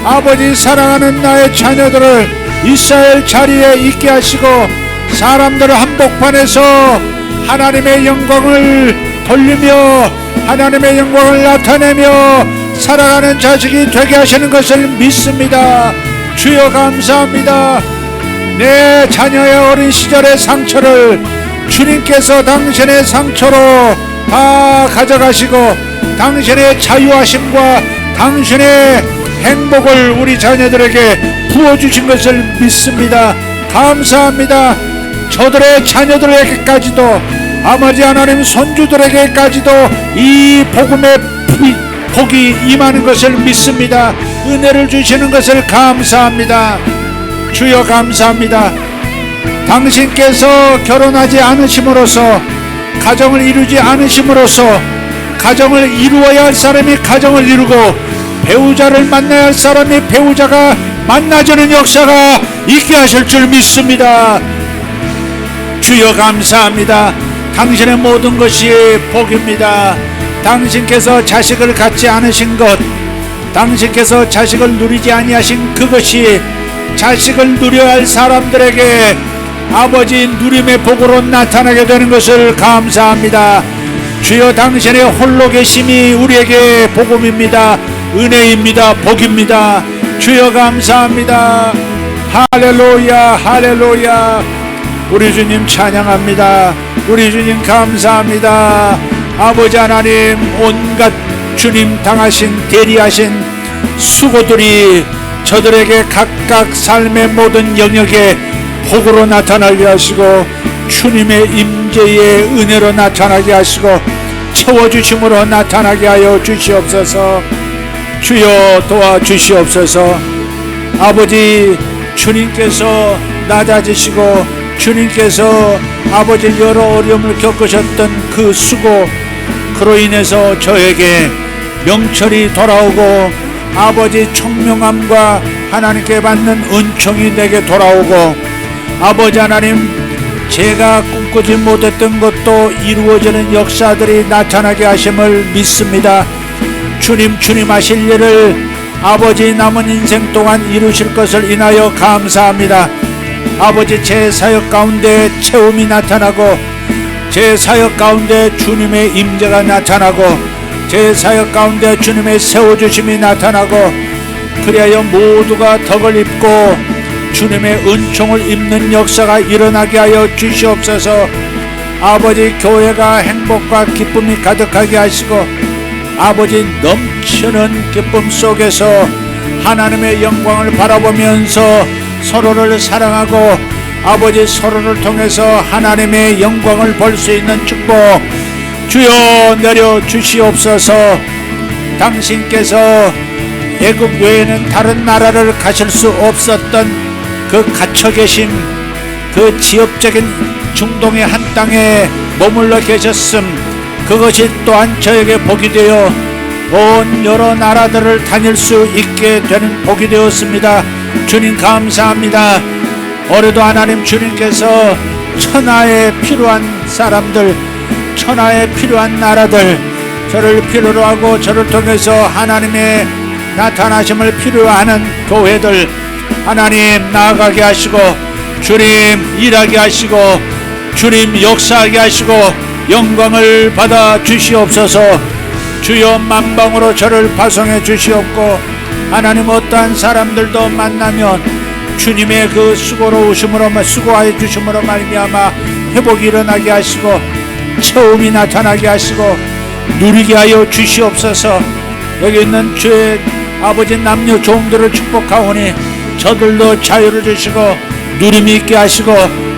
아버지 사랑하는 나의 자녀들을 이스라엘 자리에 있게 하시고 사람들을 한복판에서 하나님의 영광을 돌리며 하나님의 영광을 나타내며 살아가는 자식이 되게 하시는 것을 믿습니다. 주여 감사합니다. 내 자녀의 어린 시절의 상처를 주님께서 당신의 상처로 다 가져가시고 당신의 자유하심과 당신의 행복을 우리 자녀들에게 부어주신 것을 믿습니다. 감사합니다. 저들의 자녀들에게까지도 아버지 하나님 손주들에게까지도 이 복음의 복이 임하는 것을 믿습니다. 은혜를 주시는 것을 감사합니다. 주여 감사합니다. 당신께서 결혼하지 않으심으로써 가정을 이루지 않으심으로써 가정을 이루어야 할 사람이 가정을 이루고 배우자를 만나야 할 사람이 배우자가 만나주는 역사가 있게 하실 줄 믿습니다. 주여 감사합니다. 당신의 모든 것이 복입니다. 당신께서 자식을 갖지 않으신 것, 당신께서 자식을 누리지 아니하신 그것이 자식을 누려야 할 사람들에게 아버지 누림의 복으로 나타나게 되는 것을 감사합니다. 주여 당신의 홀로 계심이 우리에게 복음입니다. 은혜입니다. 복입니다. 주여 감사합니다. 할렐루야 할렐루야. 우리 주님 찬양합니다. 우리 주님 감사합니다. 아버지 하나님, 온갖 주님 당하신 대리하신 수고들이 저들에게 각각 삶의 모든 영역에 복으로 나타나게 하시고 주님의 임재의 은혜로 나타나게 하시고 채워주심으로 나타나게 하여 주시옵소서. 주여 도와주시옵소서. 아버지, 주님께서 낮아지시고 주님께서 아버지 여러 어려움을 겪으셨던 그 수고, 그로 인해서 저에게 명철이 돌아오고 아버지 총명함과 하나님께 받는 은총이 내게 돌아오고 아버지 하나님, 제가 꿈꾸지 못했던 것도 이루어지는 역사들이 나타나게 하심을 믿습니다. 주님 하실 일을 아버지 남은 인생 동안 이루실 것을 인하여 감사합니다. 아버지, 제 사역 가운데 채움이 나타나고 제 사역 가운데 주님의 임재가 나타나고 제 사역 가운데 주님의 세워주심이 나타나고 그리하여 모두가 덕을 입고 주님의 은총을 입는 역사가 일어나게 하여 주시옵소서. 아버지, 교회가 행복과 기쁨이 가득하게 하시고 아버지 넘치는 기쁨 속에서 하나님의 영광을 바라보면서 서로를 사랑하고 아버지 서로를 통해서 하나님의 영광을 볼 수 있는 축복 주여 내려 주시옵소서. 당신께서 애굽 외에는 다른 나라를 가실 수 없었던 그 갇혀 계신 그 지역적인 중동의 한 땅에 머물러 계셨음, 그것이 또한 저에게 복이 되어 온 여러 나라들을 다닐 수 있게 되는 복이 되었습니다. 주님 감사합니다. 올해도 하나님 주님께서 천하에 필요한 사람들, 천하에 필요한 나라들, 저를 필요로 하고 저를 통해서 하나님의 나타나심을 필요하는 교회들 하나님 나아가게 하시고 주님 일하게 하시고 주님 역사하게 하시고 영광을 받아 주시옵소서. 주여 만방으로 저를 파송해 주시옵고 하나님 어떠한 사람들도 만나면 주님의 그 수고로우심으로 수고하여 주심으로 말미암아 회복이 일어나게 하시고 처음이 나타나게 하시고 누리게 하여 주시옵소서. 여기 있는 주의 아버지 남녀 종들을 축복하오니 저들도 자유를 주시고 누림이 있게 하시고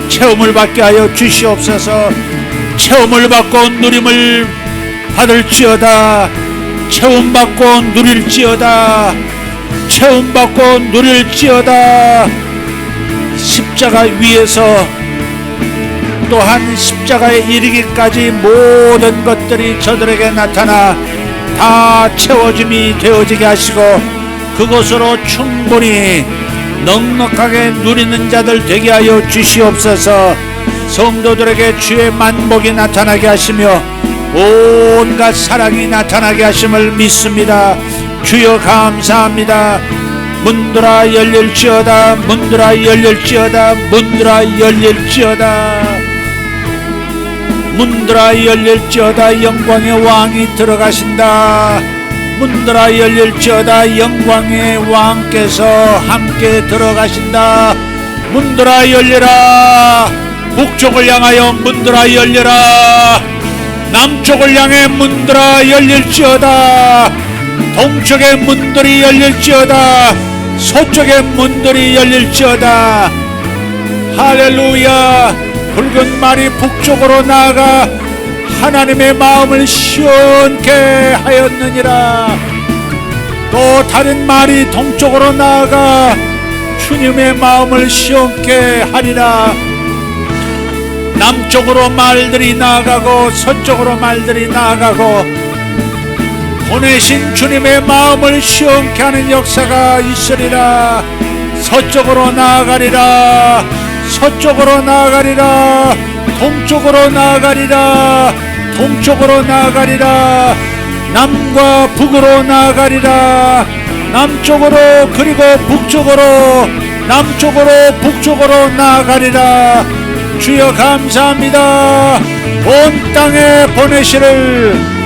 체험을 받게 하여 주시옵소서. 체험을 받고 누림을 받을지어다. 체험받고 누릴지어다. 체험받고 누릴지어다. 십자가 위에서 또한 십자가에 이르기까지 모든 것들이 저들에게 나타나 다 채워짐이 되어지게 하시고 그것으로 충분히 넉넉하게 누리는 자들 되게 하여 주시옵소서. 성도들에게 주의 만복이 나타나게 하시며 온갖 사랑이 나타나게 하심을 믿습니다. 주여 감사합니다. 문들아 열릴지어다. 문들아 열릴지어다. 문들아 열릴지어다. 문들아 열릴지어다. 영광의 왕이 들어가신다. 문들아 열릴지어다. 영광의 왕께서 함께 들어가신다. 문들아 열리라. 북쪽을 향하여 문들아 열리라. 남쪽을 향해 문들아 열릴지어다. 동쪽의 문들이 열릴지어다. 서쪽의 문들이 열릴지어다. 할렐루야. 붉은 말이 북쪽으로 나아가 하나님의 마음을 시원케 하였느니라. 또 다른 말이 동쪽으로 나아가 주님의 마음을 시원케 하리라. 남쪽으로 말들이 나아가고 서쪽으로 말들이 나아가고 보내신 주님의 마음을 시원케 하는 역사가 있으리라. 서쪽으로 나아가리라. 서쪽으로 나아가리라. 동쪽으로 나아가리라. 동쪽으로 나아가리라. 남과 북으로 나아가리라. 남쪽으로 그리고 북쪽으로 남쪽으로 북쪽으로 나아가리라. 주여 감사합니다. 온 땅에 보내시를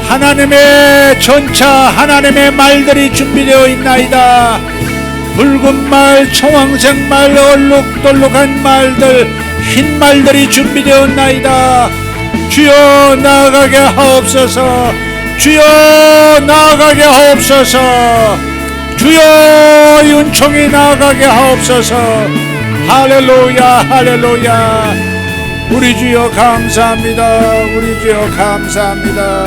하나님의 전차 하나님의 말들이 준비되어 있나이다. 붉은 말, 청황색 말, 얼룩덜룩한 말들, 흰 말들이 준비되었나이다. 주여 나아가게 하옵소서. 주여 나아가게 하옵소서. 주여 윤총이 나아가게 하옵소서. 할렐루야 할렐루야. 우리 주여 감사합니다. 우리 주여 감사합니다.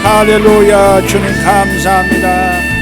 할렐루야. 주님 감사합니다.